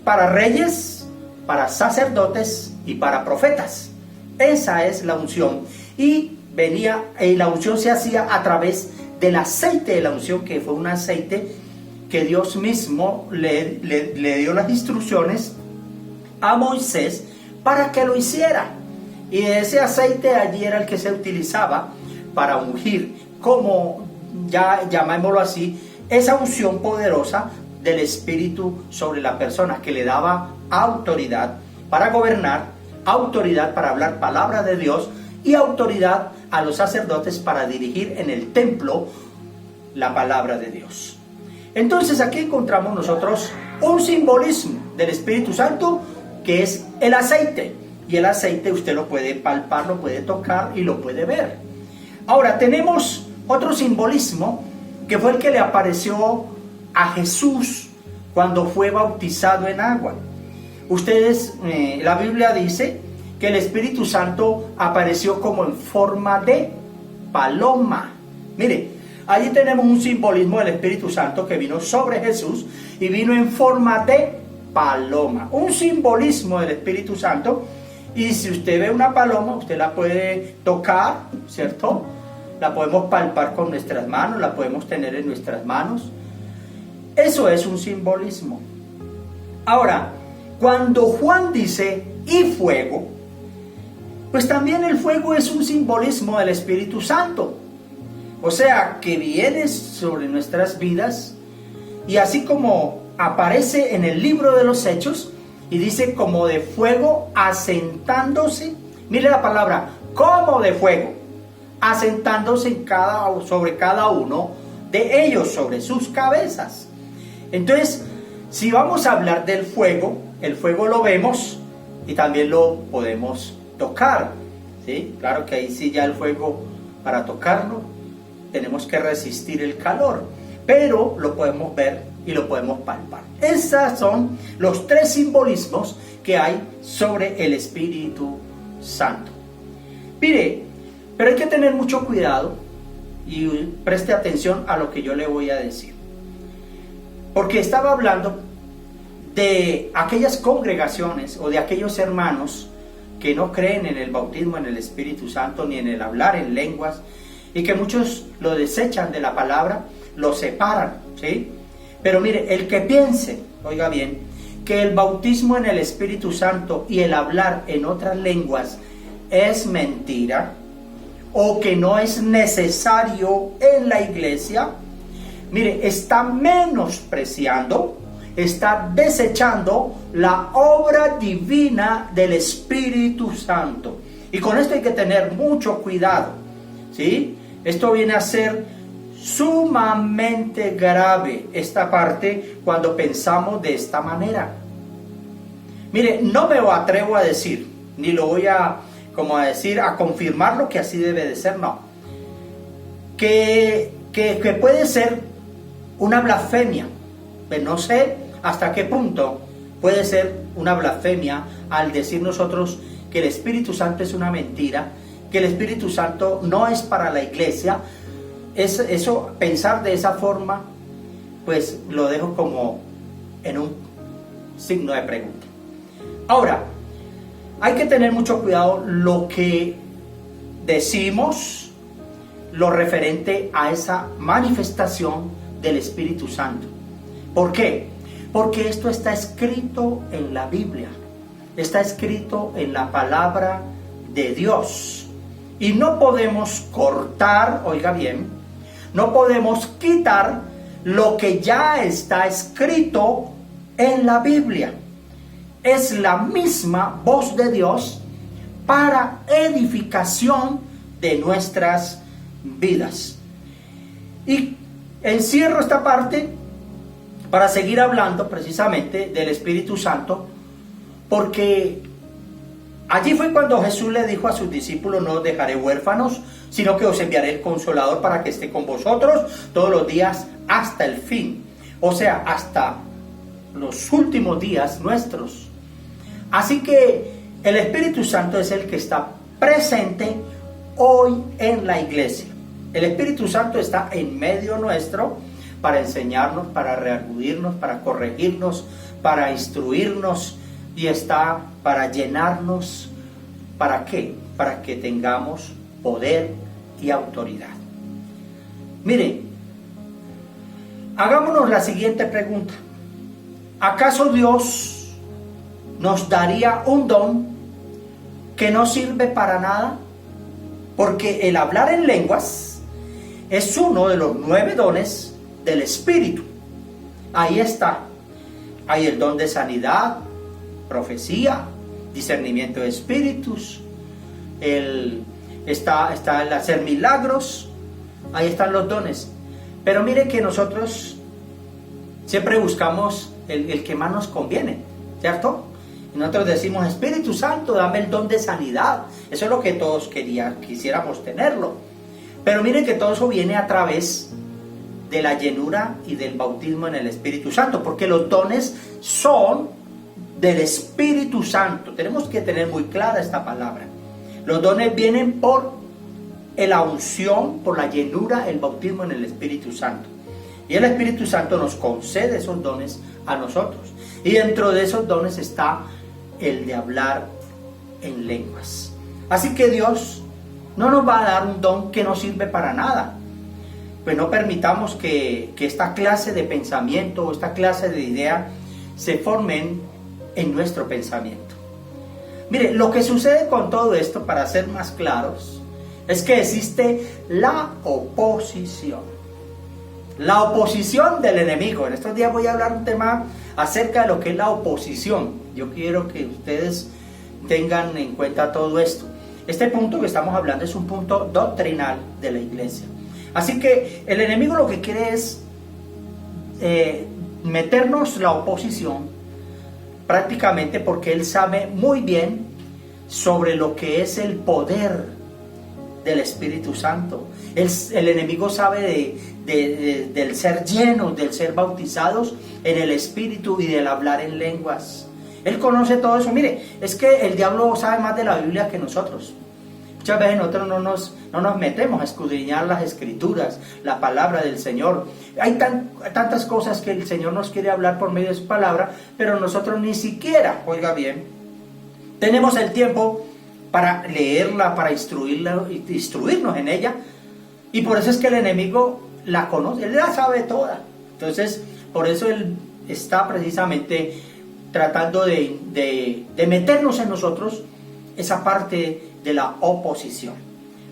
para reyes, para sacerdotes y para profetas. Esa es la unción. Y la unción se hacía a través del aceite de la unción, que fue un aceite que Dios mismo le dio las instrucciones a Moisés para que lo hiciera. Y ese aceite allí era el que se utilizaba para ungir, como ya llamémoslo así, esa unción poderosa del Espíritu sobre la persona, que le daba autoridad para gobernar, autoridad para hablar palabra de Dios y autoridad a los sacerdotes para dirigir en el templo la palabra de Dios. Entonces aquí encontramos nosotros un simbolismo del Espíritu Santo, que es el aceite. Y el aceite usted lo puede palpar, lo puede tocar y lo puede ver. Ahora tenemos otro simbolismo, que fue el que le apareció a Jesús cuando fue bautizado en agua. La Biblia dice que el Espíritu Santo apareció como en forma de paloma. Mire, allí tenemos un simbolismo del Espíritu Santo que vino sobre Jesús y vino en forma de paloma. Un simbolismo del Espíritu Santo. Y si usted ve una paloma, usted la puede tocar, ¿cierto? La podemos palpar con nuestras manos, la podemos tener en nuestras manos. Eso es un simbolismo. Ahora, cuando Juan dice y fuego, pues también el fuego es un simbolismo del Espíritu Santo. O sea, que viene sobre nuestras vidas, y así como aparece en el libro de los Hechos, y dice como de fuego asentándose. Mire la palabra, como de fuego. asentándose sobre cada uno de ellos, sobre sus cabezas. Entonces, si vamos a hablar del fuego, el fuego lo vemos y también lo podemos tocar, ¿sí? Claro que ahí sí ya el fuego, para tocarlo, tenemos que resistir el calor, pero lo podemos ver y lo podemos palpar. Esos son los tres simbolismos que hay sobre el Espíritu Santo. Mire, pero hay que tener mucho cuidado y preste atención a lo que yo le voy a decir. Porque estaba hablando de aquellas congregaciones o de aquellos hermanos que no creen en el bautismo en el Espíritu Santo ni en el hablar en lenguas, y que muchos lo desechan de la palabra, lo separan, ¿sí? Pero mire, el que piense, oiga bien, que el bautismo en el Espíritu Santo y el hablar en otras lenguas es mentira, o que no es necesario en la iglesia, mire, está menospreciando, está desechando la obra divina del Espíritu Santo. Y con esto hay que tener mucho cuidado, ¿sí? Esto viene a ser sumamente grave, esta parte, cuando pensamos de esta manera. Mire, no me atrevo a decir, ni lo voy a confirmar lo que así debe de ser, no. Que puede ser una blasfemia, pero no sé hasta qué punto puede ser una blasfemia al decir nosotros que el Espíritu Santo es una mentira, que el Espíritu Santo no es para la iglesia. Eso, pensar de esa forma, pues lo dejo como en un signo de pregunta. Ahora, hay que tener mucho cuidado lo que decimos, lo referente a esa manifestación del Espíritu Santo. ¿Por qué? Porque esto está escrito en la Biblia, está escrito en la palabra de Dios. Y no podemos cortar, oiga bien, no podemos quitar lo que ya está escrito en la Biblia. Es la misma voz de Dios para edificación de nuestras vidas. Y encierro esta parte para seguir hablando precisamente del Espíritu Santo, porque allí fue cuando Jesús le dijo a sus discípulos: no os dejaré huérfanos, sino que os enviaré el Consolador para que esté con vosotros todos los días hasta el fin. O sea, hasta los últimos días nuestros. Así que el Espíritu Santo es el que está presente hoy en la iglesia. El Espíritu Santo está en medio nuestro para enseñarnos, para reacudirnos, para corregirnos, para instruirnos, y está para llenarnos. ¿Para qué? Para que tengamos poder y autoridad. Mire, hagámonos la siguiente pregunta: ¿acaso Dios nos daría un don que no sirve para nada? Porque el hablar en lenguas es uno de los 9 dones del Espíritu. Ahí está. Hay el don de sanidad, profecía, discernimiento de espíritus, está el hacer milagros. Ahí están los dones. Pero mire que nosotros siempre buscamos el que más nos conviene, ¿cierto? Y nosotros decimos: Espíritu Santo, dame el don de sanidad. Eso es lo que todos quisiéramos tenerlo. Pero mire que todo eso viene a través de la llenura y del bautismo en el Espíritu Santo, porque los dones son del Espíritu Santo. Tenemos que tener muy clara esta palabra. Los dones vienen por la unción, por la llenura, el bautismo en el Espíritu Santo. Y el Espíritu Santo nos concede esos dones a nosotros. Y dentro de esos dones está el de hablar en lenguas. Así que Dios no nos va a dar un don que no sirve para nada. Pues no permitamos que esta clase de pensamiento o esta clase de idea se formen en nuestro pensamiento. Mire, lo que sucede con todo esto, para ser más claros, es que existe la oposición. La oposición del enemigo. En estos días voy a hablar un tema acerca de lo que es la oposición. Yo quiero que ustedes tengan en cuenta todo esto. este punto que estamos hablando es un punto doctrinal de la iglesia. Así que el enemigo lo que quiere es meternos la oposición, prácticamente porque él sabe muy bien sobre lo que es el poder del Espíritu Santo. El enemigo sabe del ser llenos, del ser bautizados en el Espíritu y del hablar en lenguas. Él conoce todo eso. Mire, es que el diablo sabe más de la Biblia que nosotros. Muchas veces nosotros no nos metemos a escudriñar las Escrituras, la palabra del Señor. Hay tantas cosas que el Señor nos quiere hablar por medio de su palabra, pero nosotros ni siquiera, oiga bien, tenemos el tiempo para leerla, para instruirnos en ella. Y por eso es que el enemigo la conoce, él la sabe toda. Entonces, por eso él está precisamente tratando de meternos en nosotros esa parte de la oposición.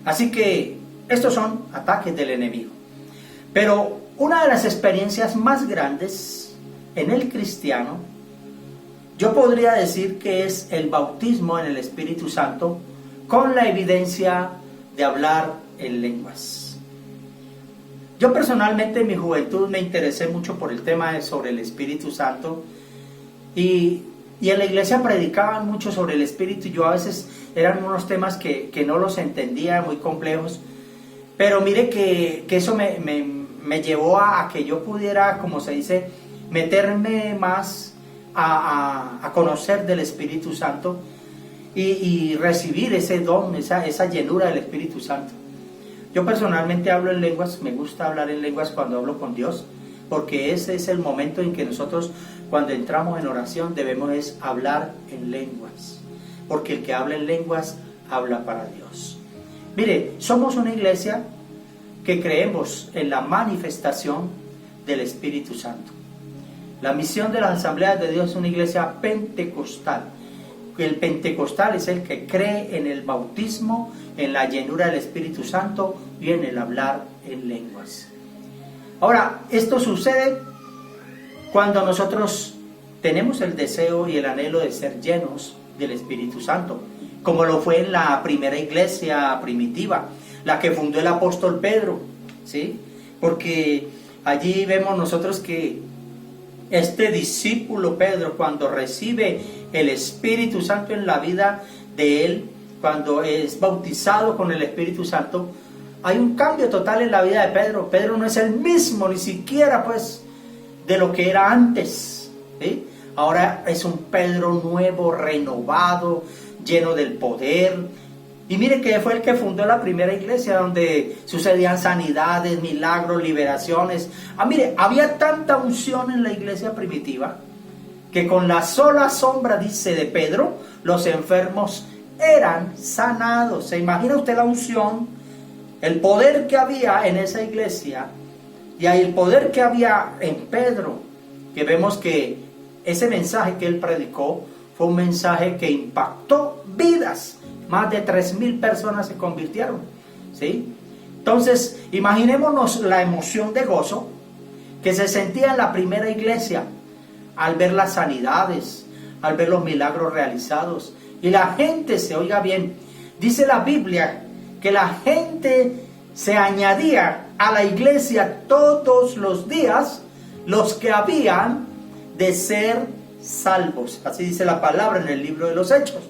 Así que estos son ataques del enemigo. Pero una de las experiencias más grandes en el cristiano, yo podría decir que es el bautismo en el Espíritu Santo con la evidencia de hablar en lenguas. Yo personalmente en mi juventud me interesé mucho por el tema sobre el Espíritu Santo y en la iglesia predicaban mucho sobre el Espíritu y yo a veces eran unos temas que no los entendía, muy complejos, pero mire que eso me llevó a que yo pudiera, como se dice, meterme más a conocer del Espíritu Santo y recibir ese don, esa llenura del Espíritu Santo. Yo personalmente hablo en lenguas, me gusta hablar en lenguas cuando hablo con Dios, porque ese es el momento en que nosotros, cuando entramos en oración, debemos es hablar en lenguas, porque el que habla en lenguas habla para Dios. Mire, somos una iglesia que creemos en la manifestación del Espíritu Santo. La misión de las Asambleas de Dios es una iglesia pentecostal. El pentecostal es el que cree en el bautismo, en la llenura del Espíritu Santo y en el hablar en lenguas. Ahora, esto sucede cuando nosotros tenemos el deseo y el anhelo de ser llenos del Espíritu Santo, como lo fue en la primera iglesia primitiva, la que fundó el apóstol Pedro, ¿sí? Porque allí vemos nosotros que este discípulo Pedro, cuando recibe el Espíritu Santo en la vida de él, cuando es bautizado con el Espíritu Santo, hay un cambio total en la vida de Pedro. Pedro no es el mismo, ni siquiera pues de lo que era antes, ¿sí? Ahora es un Pedro nuevo, renovado, lleno del poder. Y mire que fue el que fundó la primera iglesia, donde sucedían sanidades, milagros, liberaciones. Mire, había tanta unción en la iglesia primitiva que con la sola sombra, dice, de Pedro, los enfermos eran sanados. ¿Se imagina usted la unción? El poder que había en esa iglesia y el poder que había en Pedro, que vemos que ese mensaje que él predicó fue un mensaje que impactó vidas. Más de 3,000 personas se convirtieron, ¿sí? Entonces, imaginémonos la emoción de gozo que se sentía en la primera iglesia al ver las sanidades, al ver los milagros realizados. Y la gente, se oiga bien, dice la Biblia que la gente se añadía a la iglesia todos los días, los que habían de ser salvos. Así dice la palabra en el libro de los Hechos.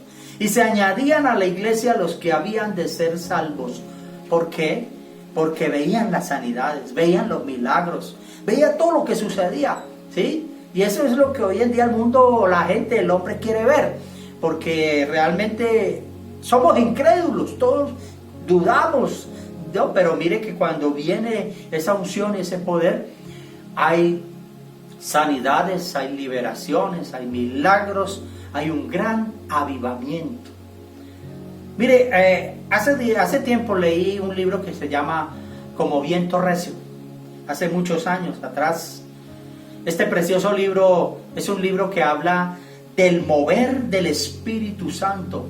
Y se añadían a la iglesia los que habían de ser salvos. ¿Por qué? Porque veían las sanidades, veían los milagros, veían todo lo que sucedía, ¿sí? Y eso es lo que hoy en día el mundo, la gente, el hombre quiere ver. Porque realmente somos incrédulos, todos dudamos, ¿no? Pero mire que cuando viene esa unción y ese poder, hay sanidades, hay liberaciones, hay milagros, hay un gran avivamiento. Mire, hace tiempo leí un libro que se llama Como viento recio, hace muchos años atrás. Este precioso libro es un libro que habla del mover del Espíritu Santo.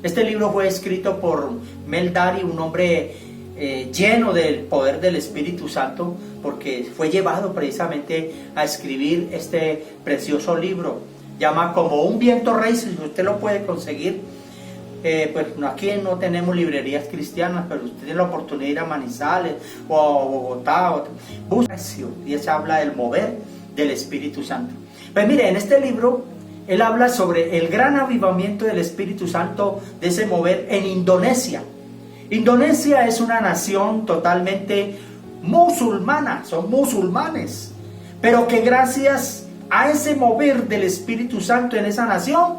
Este libro fue escrito por Mel Dari, un hombre lleno del poder del Espíritu Santo, porque fue llevado precisamente a escribir este precioso libro. Llama Como un viento recio, si usted lo puede conseguir. pues aquí no tenemos librerías cristianas, pero usted tiene la oportunidad de ir a Manizales o a Bogotá, busca y se habla del mover del Espíritu Santo. Pues mire, en este libro él habla sobre el gran avivamiento del Espíritu Santo, de ese mover en Indonesia. Indonesia es una nación totalmente musulmana, son musulmanes, pero que gracias a ese mover del Espíritu Santo en esa nación,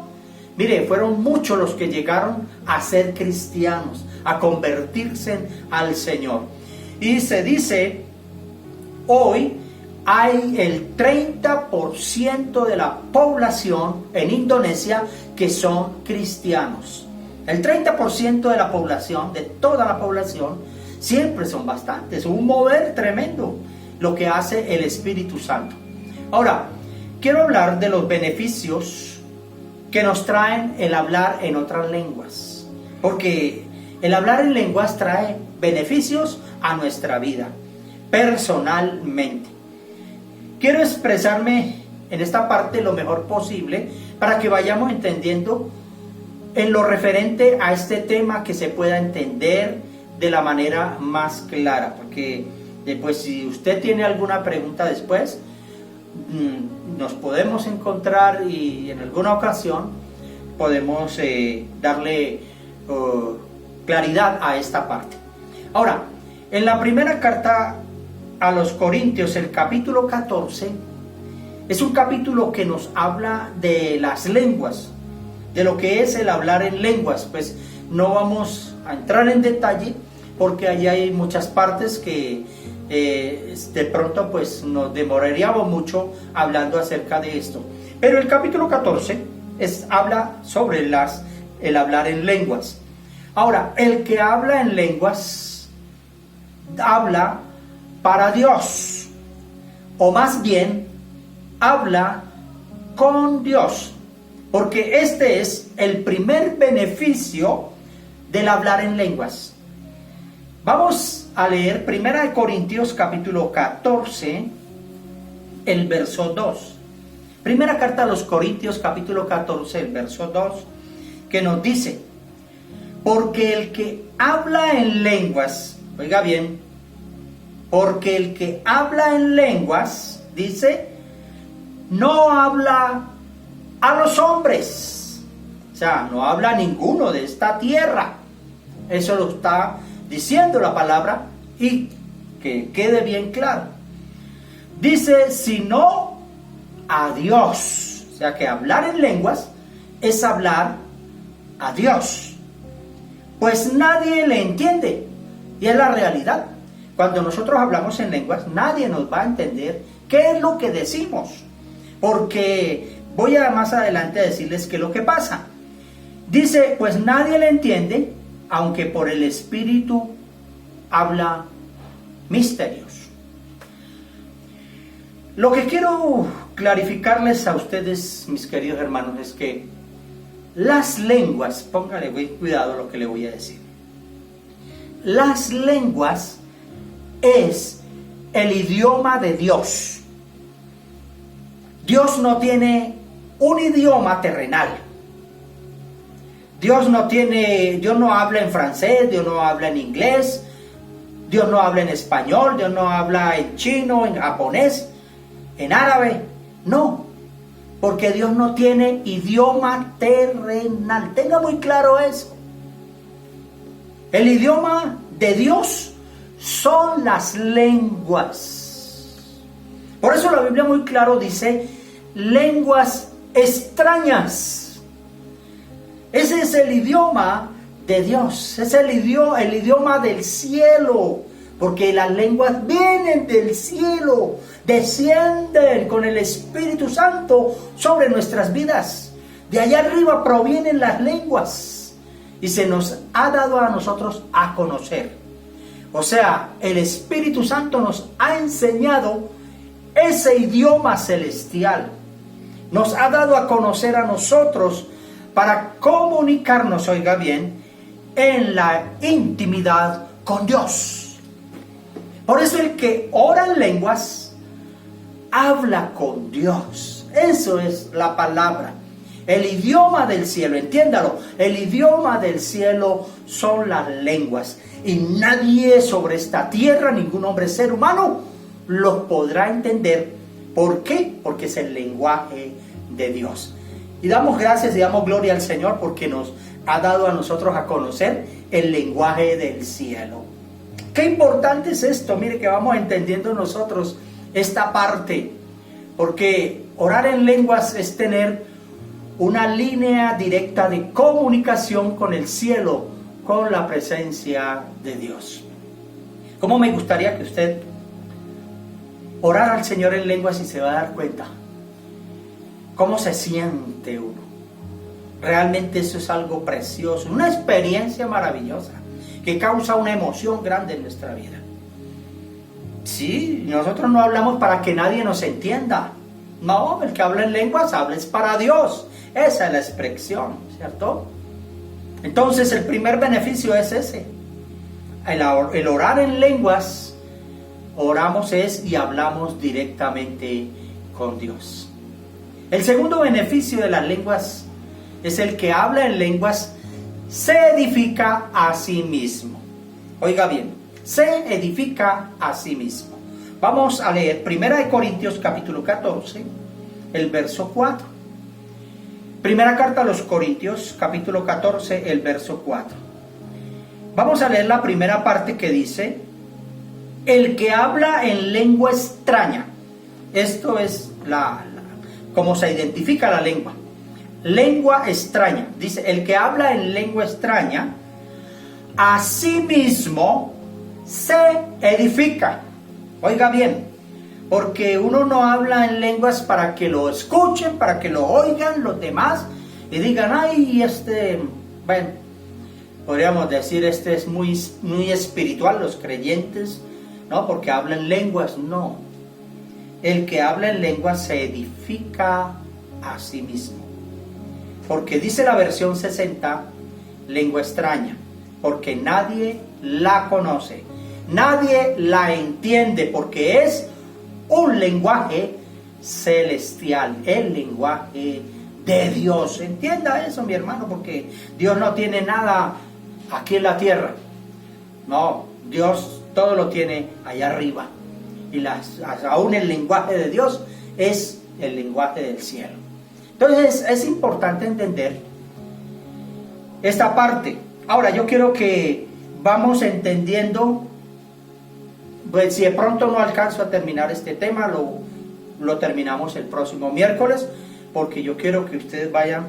mire, fueron muchos los que llegaron a ser cristianos, a convertirse al Señor. Y se dice, hoy hay el 30% de la población en Indonesia que son cristianos. El 30% de la población, de toda la población, siempre son bastantes. Un mover tremendo lo que hace el Espíritu Santo. Ahora, quiero hablar de los beneficios que nos traen el hablar en otras lenguas. Porque el hablar en lenguas trae beneficios a nuestra vida, personalmente. Quiero expresarme en esta parte lo mejor posible para que vayamos entendiendo en lo referente a este tema, que se pueda entender de la manera más clara. Porque después, si usted tiene alguna pregunta después, nos podemos encontrar y en alguna ocasión podemos darle claridad a esta parte. Ahora, en la primera carta a los Corintios, el capítulo 14, es un capítulo que nos habla de las lenguas, de lo que es el hablar en lenguas. Pues no vamos a entrar en detalle porque allí hay muchas partes que de pronto pues nos demoraríamos mucho hablando acerca de esto. Pero el capítulo 14 habla sobre el hablar en lenguas. Ahora, el que habla en lenguas habla para Dios, o más bien habla con Dios, porque este es el primer beneficio del hablar en lenguas. Vamos a leer 1 Corintios capítulo 14, el verso 2. Primera carta a los Corintios capítulo 14, el verso 2, que nos dice: porque el que habla en lenguas, oiga bien, porque el que habla en lenguas, dice, no habla a los hombres, o sea, no habla a ninguno de esta tierra. Eso lo está diciendo la palabra, y que quede bien claro. Dice, sino a Dios. O sea, que hablar en lenguas es hablar a Dios, pues nadie le entiende, y es la realidad. Cuando nosotros hablamos en lenguas, nadie nos va a entender qué es lo que decimos, porque voy a más adelante a decirles qué es lo que pasa. Dice, pues nadie le entiende, aunque por el Espíritu habla misterios. Lo que quiero clarificarles a ustedes, mis queridos hermanos, es que las lenguas, póngale cuidado a lo que le voy a decir. Las lenguas es el idioma de Dios. Dios no tiene un idioma terrenal. Dios no habla en francés, Dios no habla en inglés, Dios no habla en español, Dios no habla en chino, en japonés, en árabe. No, porque Dios no tiene idioma terrenal. Tenga muy claro eso. El idioma de Dios son las lenguas. Por eso la Biblia muy claro dice, lenguas extrañas. Ese es el idioma de Dios, es el idioma del cielo, porque las lenguas vienen del cielo, descienden con el Espíritu Santo sobre nuestras vidas. De allá arriba provienen las lenguas y se nos ha dado a nosotros a conocer. O sea, el Espíritu Santo nos ha enseñado ese idioma celestial. Nos ha dado a conocer a nosotros para comunicarnos, oiga bien, en la intimidad con Dios. Por eso el que ora en lenguas habla con Dios. Eso es la palabra. El idioma del cielo, entiéndalo, el idioma del cielo son las lenguas. Y nadie sobre esta tierra, ningún hombre, ser humano, los podrá entender. ¿Por qué? Porque es el lenguaje de Dios. Y damos gracias y damos gloria al Señor porque nos ha dado a nosotros a conocer el lenguaje del cielo. Qué importante es esto. Mire que vamos entendiendo nosotros esta parte, porque orar en lenguas es tener una línea directa de comunicación con el cielo, con la presencia de Dios. ¿Cómo me gustaría que usted orara al Señor en lenguas y se va a dar cuenta cómo se siente uno? Realmente eso es algo precioso, una experiencia maravillosa que causa una emoción grande en nuestra vida. Sí, nosotros no hablamos para que nadie nos entienda. No, el que habla en lenguas habla es para Dios. Esa es la expresión, ¿cierto? Entonces el primer beneficio es ese. El orar en lenguas, oramos y hablamos directamente con Dios. El segundo beneficio de las lenguas es el que habla en lenguas se edifica a sí mismo. Oiga bien, se edifica a sí mismo. Vamos a leer 1 Corintios capítulo 14, el verso 4. Primera carta a los Corintios capítulo 14, el verso 4. Vamos a leer la primera parte que dice: el que habla en lengua extraña. Esto es cómo se identifica la lengua. Lengua extraña. Dice, el que habla en lengua extraña, a sí mismo se edifica. Oiga bien, porque uno no habla en lenguas para que lo escuchen, para que lo oigan los demás y digan, ay, bueno, podríamos decir, es muy espiritual, los creyentes, ¿no? Porque hablan lenguas. No. El que habla en lenguas se edifica a sí mismo. Porque dice la versión 60, lengua extraña, porque nadie la conoce, nadie la entiende, porque es un lenguaje celestial, el lenguaje de Dios. Entienda eso, mi hermano, porque Dios no tiene nada aquí en la tierra. No, Dios todo lo tiene allá arriba. Y aún el lenguaje de Dios es el lenguaje del cielo. Entonces es importante entender esta parte. Ahora yo quiero que vamos entendiendo, pues si de pronto no alcanzo a terminar este tema, lo terminamos el próximo miércoles, porque yo quiero que ustedes vayan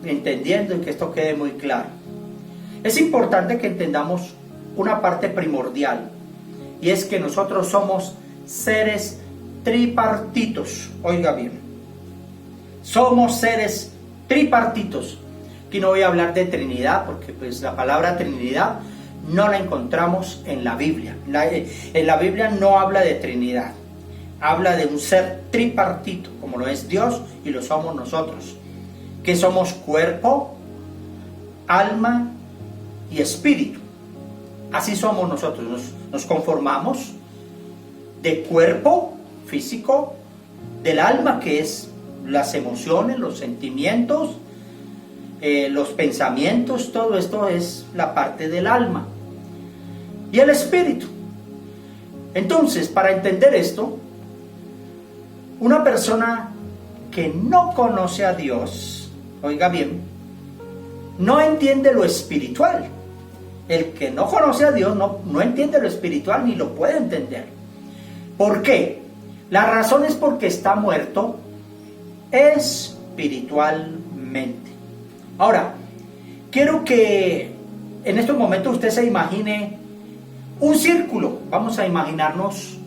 entendiendo y que esto quede muy claro. Es importante que entendamos una parte primordial, y es que nosotros somos seres tripartitos. Oiga bien, somos seres tripartitos. Aquí no voy a hablar de Trinidad, porque pues la palabra Trinidad no la encontramos en la Biblia. En la Biblia no habla de Trinidad, habla de un ser tripartito, como lo es Dios y lo somos nosotros, que somos cuerpo, alma y espíritu. Así somos nosotros, nos conformamos de cuerpo físico, del alma, que es las emociones, los sentimientos, los pensamientos, todo esto es la parte del alma, y el espíritu. Entonces, para entender esto, una persona que no conoce a Dios, oiga bien, no entiende lo espiritual. El que no conoce a Dios no entiende lo espiritual ni lo puede entender. ¿Por qué? La razón es porque está muerto espiritualmente. Ahora, quiero que en estos momentos usted se imagine un círculo. Vamos a imaginarnos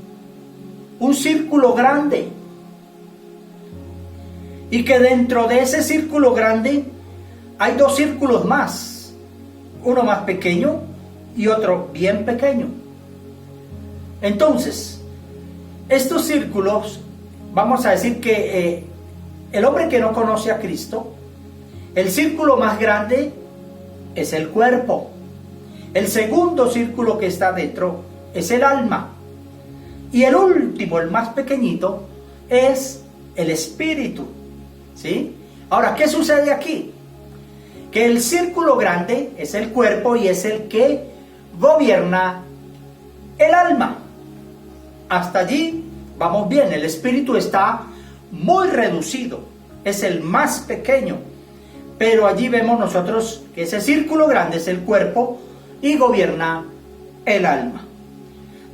un círculo grande, y que dentro de ese círculo grande hay dos círculos más, uno más pequeño y otro bien pequeño. Entonces, estos círculos, vamos a decir que el hombre que no conoce a Cristo, el círculo más grande es el cuerpo. El segundo círculo que está dentro es el alma. Y el último, el más pequeñito, es el espíritu. ¿Sí? Ahora, ¿qué sucede aquí? Que el círculo grande es el cuerpo y es el que gobierna el alma. Hasta allí vamos bien. El espíritu está muy reducido, es el más pequeño, pero allí vemos nosotros que ese círculo grande es el cuerpo y gobierna el alma.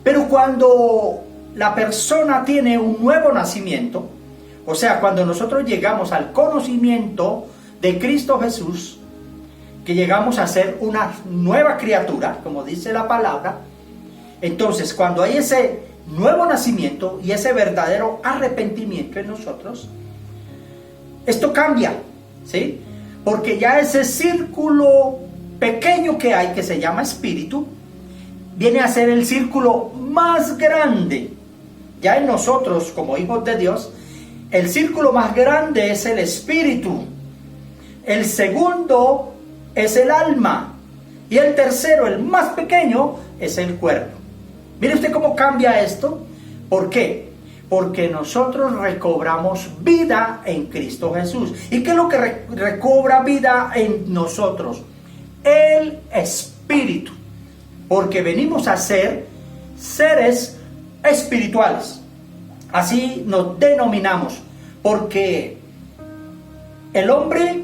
Pero cuando la persona tiene un nuevo nacimiento, o sea, cuando nosotros llegamos al conocimiento de Cristo Jesús, que llegamos a ser una nueva criatura, como dice la palabra, entonces cuando hay ese nuevo nacimiento y ese verdadero arrepentimiento en nosotros, esto cambia, ¿sí? Porque ya ese círculo pequeño que hay, que se llama espíritu, viene a ser el círculo más grande. Ya en nosotros, como hijos de Dios, el círculo más grande es el espíritu. El segundo es el alma. Y el tercero, el más pequeño, es el cuerpo. Mire usted cómo cambia esto. ¿Por qué? Porque nosotros recobramos vida en Cristo Jesús. ¿Y qué es lo que recobra vida en nosotros? El espíritu. Porque venimos a ser seres espirituales. Así nos denominamos. Porque el hombre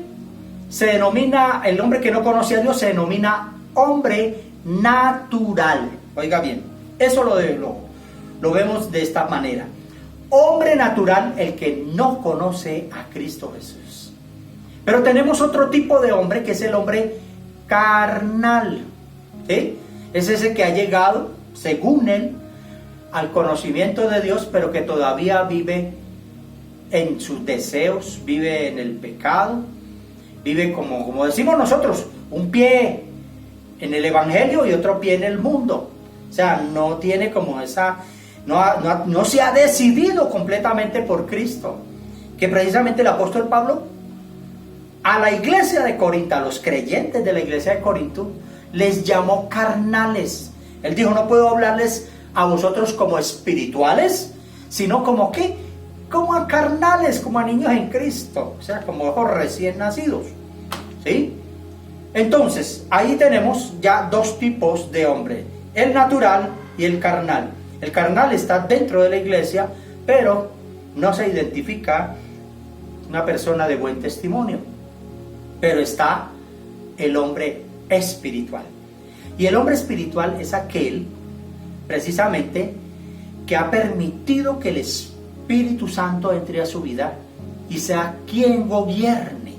que no conoce a Dios se denomina hombre natural. Oiga bien, eso lo vemos de esta manera. Hombre natural, el que no conoce a Cristo Jesús. Pero tenemos otro tipo de hombre, que es el hombre carnal, ¿sí? Es ese que ha llegado, según él, al conocimiento de Dios, pero que todavía vive en sus deseos, vive en el pecado, vive como decimos nosotros, un pie en el evangelio y otro pie en el mundo. O sea, no tiene como esa, no se ha decidido completamente por Cristo. Que precisamente el apóstol Pablo a la iglesia de Corinto, a los creyentes de la iglesia de Corinto, les llamó carnales. Él dijo, no puedo hablarles a vosotros como espirituales, sino como ¿qué? Como a carnales, como a niños en Cristo, o sea, como hijos recién nacidos, ¿sí? Entonces, ahí tenemos ya dos tipos de hombre, el natural y el carnal. El carnal está dentro de la iglesia, pero no se identifica una persona de buen testimonio. Pero está el hombre espiritual. Y el hombre espiritual es aquel, precisamente, que ha permitido que el Espíritu Santo entre a su vida y sea quien gobierne.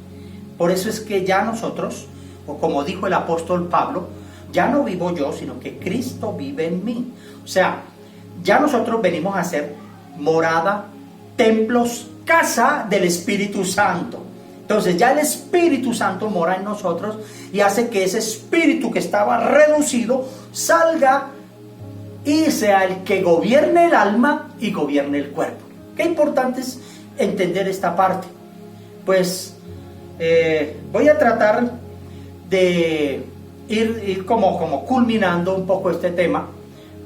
Por eso es que ya nosotros, o como dijo el apóstol Pablo, ya no vivo yo, sino que Cristo vive en mí. O sea, ya nosotros venimos a ser morada, templos, casa del Espíritu Santo. Entonces ya el Espíritu Santo mora en nosotros y hace que ese espíritu que estaba reducido salga y sea el que gobierne el alma y gobierne el cuerpo. Qué importante es entender esta parte. Pues voy a tratar de ir como culminando un poco este tema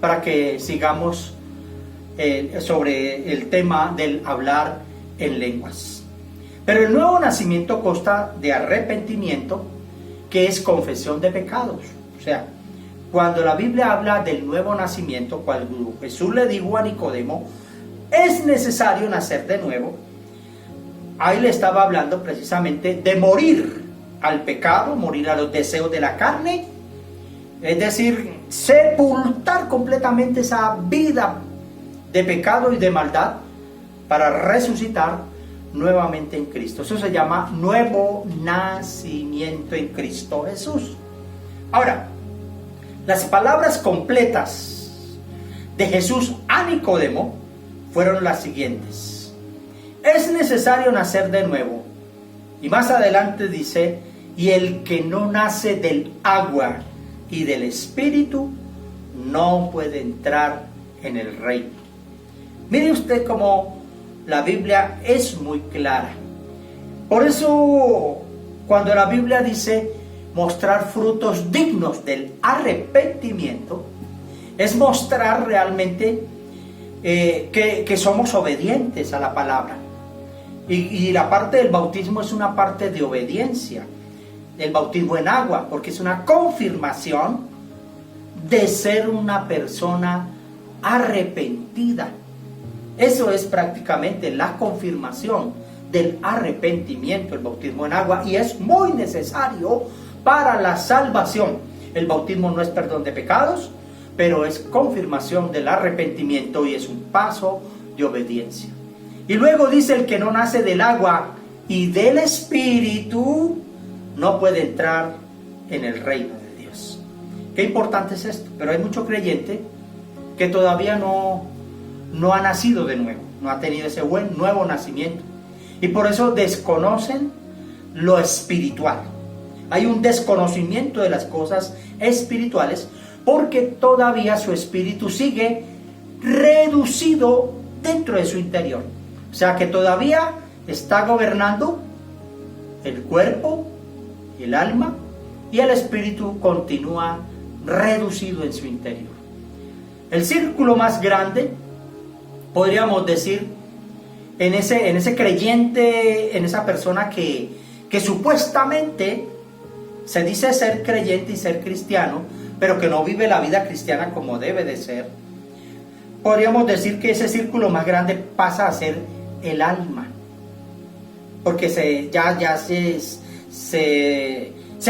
para que sigamos sobre el tema del hablar en lenguas. Pero el nuevo nacimiento consta de arrepentimiento, que es confesión de pecados. O sea, cuando la Biblia habla del nuevo nacimiento, cuando Jesús le dijo a Nicodemo, es necesario nacer de nuevo, ahí le estaba hablando precisamente de morir al pecado, morir a los deseos de la carne, es decir, sepultar completamente esa vida de pecado y de maldad para resucitar nuevamente en Cristo. Eso se llama nuevo nacimiento en Cristo Jesús. Ahora, las palabras completas de Jesús a Nicodemo fueron las siguientes: es necesario nacer de nuevo. Y más adelante dice, y el que no nace del agua y del Espíritu no puede entrar en el reino. Mire usted cómo la Biblia es muy clara. Por eso, cuando la Biblia dice mostrar frutos dignos del arrepentimiento, es mostrar realmente que somos obedientes a la palabra, Y la parte del bautismo es una parte de obediencia. El bautismo en agua, porque es una confirmación de ser una persona arrepentida. Eso es prácticamente la confirmación del arrepentimiento, el bautismo en agua, y es muy necesario para la salvación. El bautismo no es perdón de pecados, pero es confirmación del arrepentimiento y es un paso de obediencia. Y luego dice: el que no nace del agua y del Espíritu no puede entrar en el reino de Dios. Qué importante es esto. Pero hay mucho creyente que todavía no ha nacido de nuevo, no ha tenido ese buen nuevo nacimiento, y por eso desconocen lo espiritual. Hay un desconocimiento de las cosas espirituales porque todavía su espíritu sigue reducido dentro de su interior. O sea que todavía está gobernando el cuerpo, el alma, y el espíritu continúa reducido en su interior. El círculo más grande, podríamos decir, en ese creyente, en esa persona que supuestamente se dice ser creyente y ser cristiano, pero que no vive la vida cristiana como debe de ser, podríamos decir que ese círculo más grande pasa a ser el alma, porque se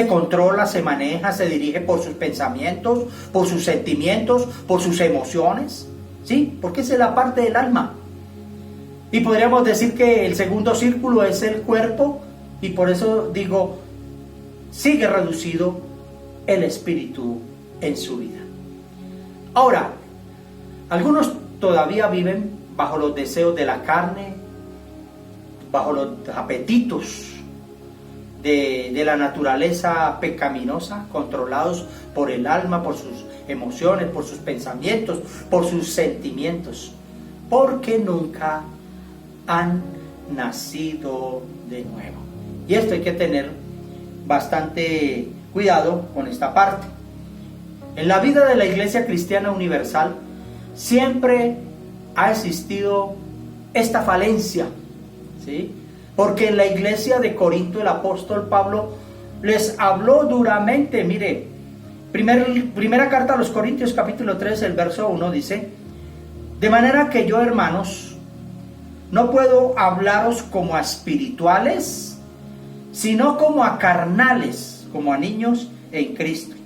controla, se maneja, se dirige por sus pensamientos, por sus sentimientos, por sus emociones, ¿sí? Porque esa es la parte del alma. Y podríamos decir que el segundo círculo es el cuerpo, y por eso digo, sigue reducido el espíritu en su vida. Ahora, algunos todavía viven bajo los deseos de la carne, bajo los apetitos de la naturaleza pecaminosa, controlados por el alma, por sus emociones, por sus pensamientos, por sus sentimientos, porque nunca han nacido de nuevo. Y esto hay que tener bastante cuidado con esta parte. En la vida de la Iglesia Cristiana Universal siempre ha existido esta falencia, ¿sí? Porque en la iglesia de Corinto el apóstol Pablo les habló duramente. Mire, primera carta a los Corintios capítulo 3, el verso 1 dice: de manera que yo, hermanos, no puedo hablaros como a espirituales, sino como a carnales, como a niños en Cristo.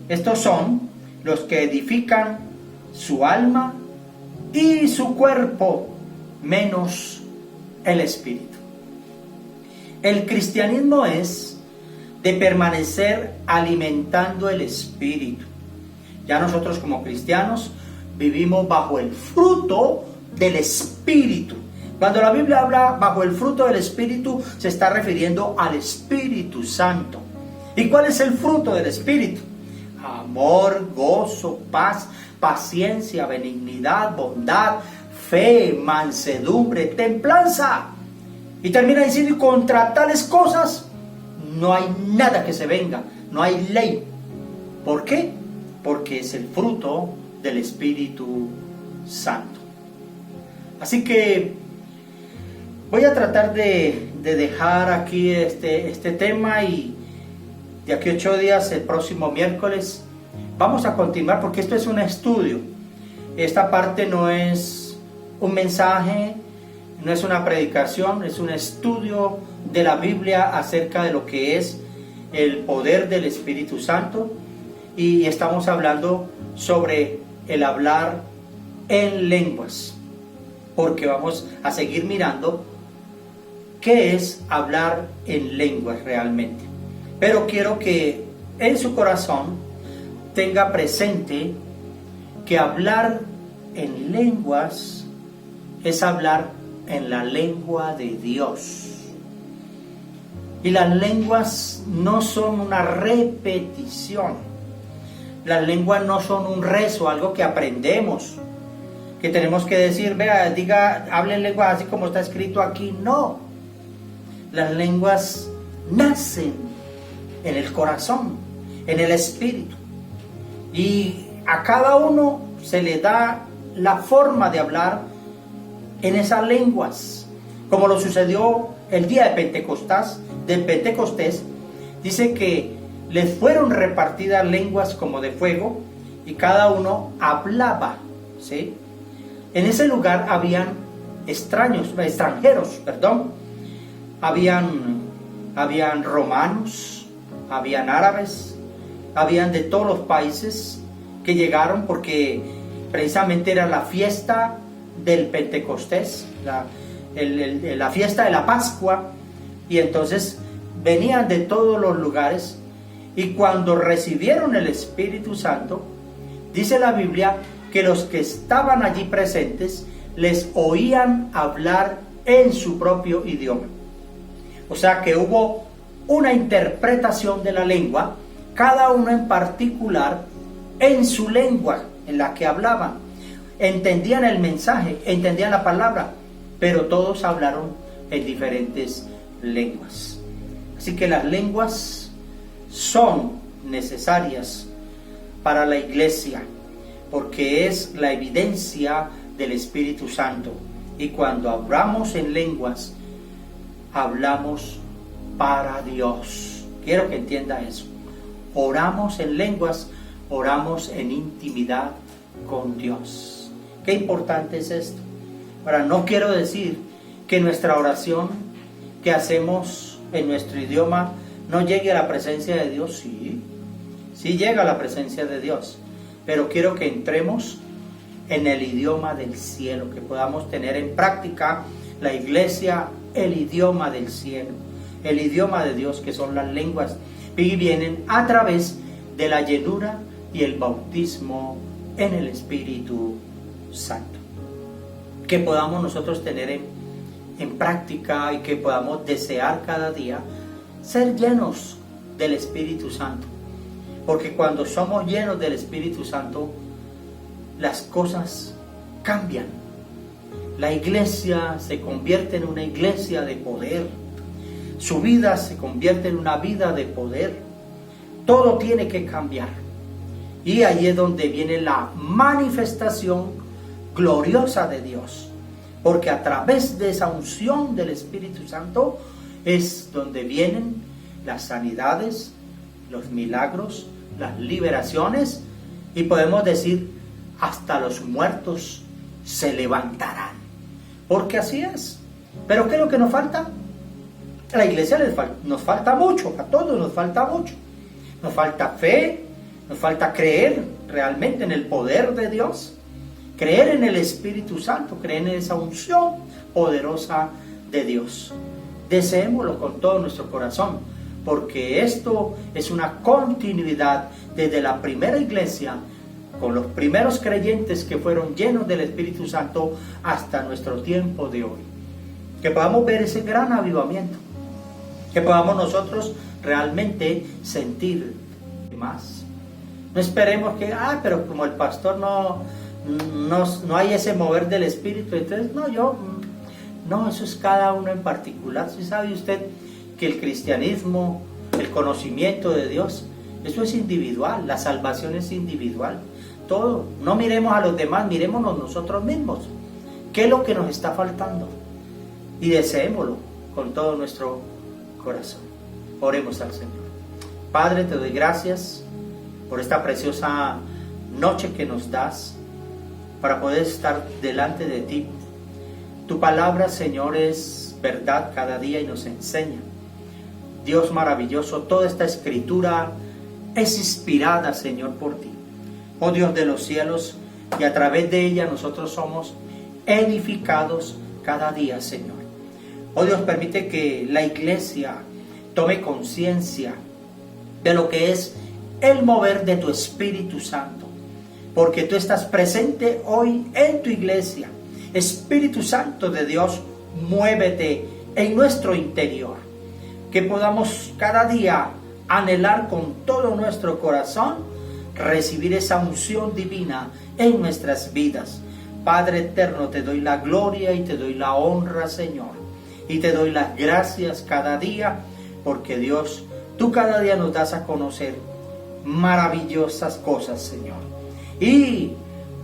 Estos son los que edifican su alma y su cuerpo, menos el espíritu. El cristianismo es de permanecer alimentando el espíritu. Ya nosotros como cristianos vivimos bajo el fruto del espíritu. Cuando la Biblia habla bajo el fruto del espíritu, se está refiriendo al Espíritu Santo. ¿Y cuál es el fruto del espíritu? Amor, gozo, paz, paciencia, benignidad, bondad, fe, mansedumbre, templanza. Y termina diciendo: y contra tales cosas no hay nada que se venga, no hay ley. ¿Por qué? Porque es el fruto del Espíritu Santo. Así que voy a tratar de dejar aquí este tema, y de aquí 8 días, el próximo miércoles, vamos a continuar, porque esto es un estudio. Esta parte no es un mensaje, no es una predicación, es un estudio de la Biblia acerca de lo que es el poder del Espíritu Santo, y estamos hablando sobre el hablar en lenguas, porque vamos a seguir mirando qué es hablar en lenguas realmente. Pero quiero que en su corazón tenga presente que hablar en lenguas es hablar en la lengua de Dios. Y las lenguas no son una repetición. Las lenguas no son un rezo, algo que aprendemos, que tenemos que decir: vea, diga, hable en lenguas así como está escrito aquí. No. Las lenguas nacen en el corazón, en el espíritu. Y a cada uno se le da la forma de hablar en esas lenguas. como lo sucedió el día de Pentecostés, dice que les fueron repartidas lenguas como de fuego y cada uno hablaba, ¿sí? En ese lugar habían extranjeros, habían romanos, habían árabes, habían de todos los países que llegaron porque precisamente era la fiesta del Pentecostés, la fiesta de la Pascua, y entonces venían de todos los lugares, y cuando recibieron el Espíritu Santo, dice la Biblia que los que estaban allí presentes les oían hablar en su propio idioma. O sea que hubo una interpretación de la lengua, cada uno en particular en su lengua en la que hablaban. Entendían el mensaje, entendían la palabra, pero todos hablaron en diferentes lenguas. Así que las lenguas son necesarias para la iglesia, porque es la evidencia del Espíritu Santo. Y cuando hablamos en lenguas, hablamos para Dios. Quiero que entienda eso. Oramos en lenguas, oramos en intimidad con Dios. Qué importante es esto. Ahora, no quiero decir que nuestra oración que hacemos en nuestro idioma no llegue a la presencia de Dios. Sí llega a la presencia de Dios, pero quiero que entremos en el idioma del cielo, que podamos tener en práctica la iglesia, el idioma del cielo, el idioma de Dios, que son las lenguas, y vienen a través de la llenura y el bautismo en el Espíritu Santo. Que podamos nosotros tener en práctica y que podamos desear cada día ser llenos del Espíritu Santo. Porque cuando somos llenos del Espíritu Santo, las cosas cambian. La iglesia se convierte en una iglesia de poder. Su vida se convierte en una vida de poder. Todo tiene que cambiar. Y ahí es donde viene la manifestación gloriosa de Dios. Porque a través de esa unción del Espíritu Santo es donde vienen las sanidades, los milagros, las liberaciones, y podemos decir, hasta los muertos se levantarán. Porque así es. Pero ¿qué es lo que nos falta? A la iglesia nos falta mucho, a todos nos falta mucho. Nos falta fe, nos falta creer realmente en el poder de Dios, creer en el Espíritu Santo, creer en esa unción poderosa de Dios. Deseémoslo con todo nuestro corazón, porque esto es una continuidad desde la primera iglesia, con los primeros creyentes que fueron llenos del Espíritu Santo hasta nuestro tiempo de hoy. Que podamos ver ese gran avivamiento, que podamos nosotros realmente sentir más. No esperemos que, pero como el pastor no hay ese mover del Espíritu, entonces no, eso es cada uno en particular. ¿Sí sabe usted que el cristianismo, el conocimiento de Dios, eso es individual, la salvación es individual? Todo, no miremos a los demás, mirémonos nosotros mismos. ¿Qué es lo que nos está faltando? Y deseémoslo con todo nuestro corazón. Oremos al Señor. Padre, te doy gracias por esta preciosa noche que nos das para poder estar delante de ti. Tu palabra, Señor, es verdad cada día y nos enseña. Dios maravilloso, toda esta escritura es inspirada, Señor, por ti. Oh Dios de los cielos, y a través de ella nosotros somos edificados cada día, Señor. Oh Dios, permite que la iglesia tome conciencia de lo que es el mover de tu Espíritu Santo, porque tú estás presente hoy en tu iglesia. Espíritu Santo de Dios, muévete en nuestro interior, que podamos cada día anhelar con todo nuestro corazón recibir esa unción divina en nuestras vidas. Padre eterno, te doy la gloria y te doy la honra, Señor, y te doy las gracias cada día, porque Dios, tú cada día nos das a conocer maravillosas cosas, Señor, y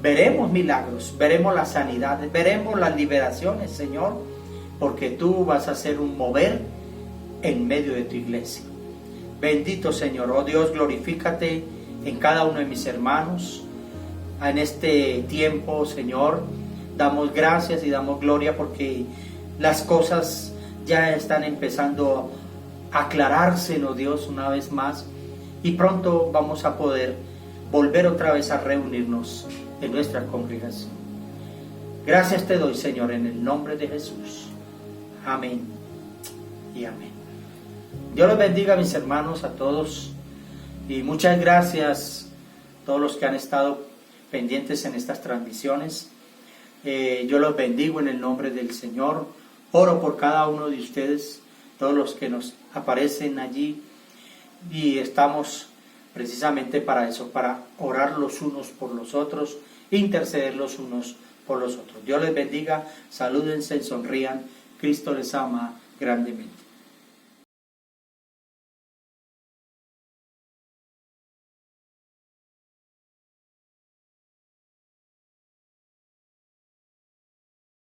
veremos milagros, veremos las sanidades, veremos las liberaciones, Señor, porque tú vas a hacer un mover en medio de tu iglesia. Bendito Señor, oh Dios, glorifícate en cada uno de mis hermanos. En este tiempo, Señor, damos gracias y damos gloria porque las cosas ya están empezando a aclararse, oh Dios, una vez más, y pronto vamos a poder volver otra vez a reunirnos en nuestra congregación. Gracias te doy, Señor, en el nombre de Jesús. Amén y amén. Dios los bendiga, mis hermanos, a todos, y muchas gracias a todos los que han estado pendientes en estas transmisiones. Yo los bendigo en el nombre del Señor. Oro por cada uno de ustedes, todos los que nos aparecen allí, y estamos precisamente para eso, para orar los unos por los otros, interceder los unos por los otros. Dios les bendiga, salúdense, sonrían, Cristo les ama grandemente.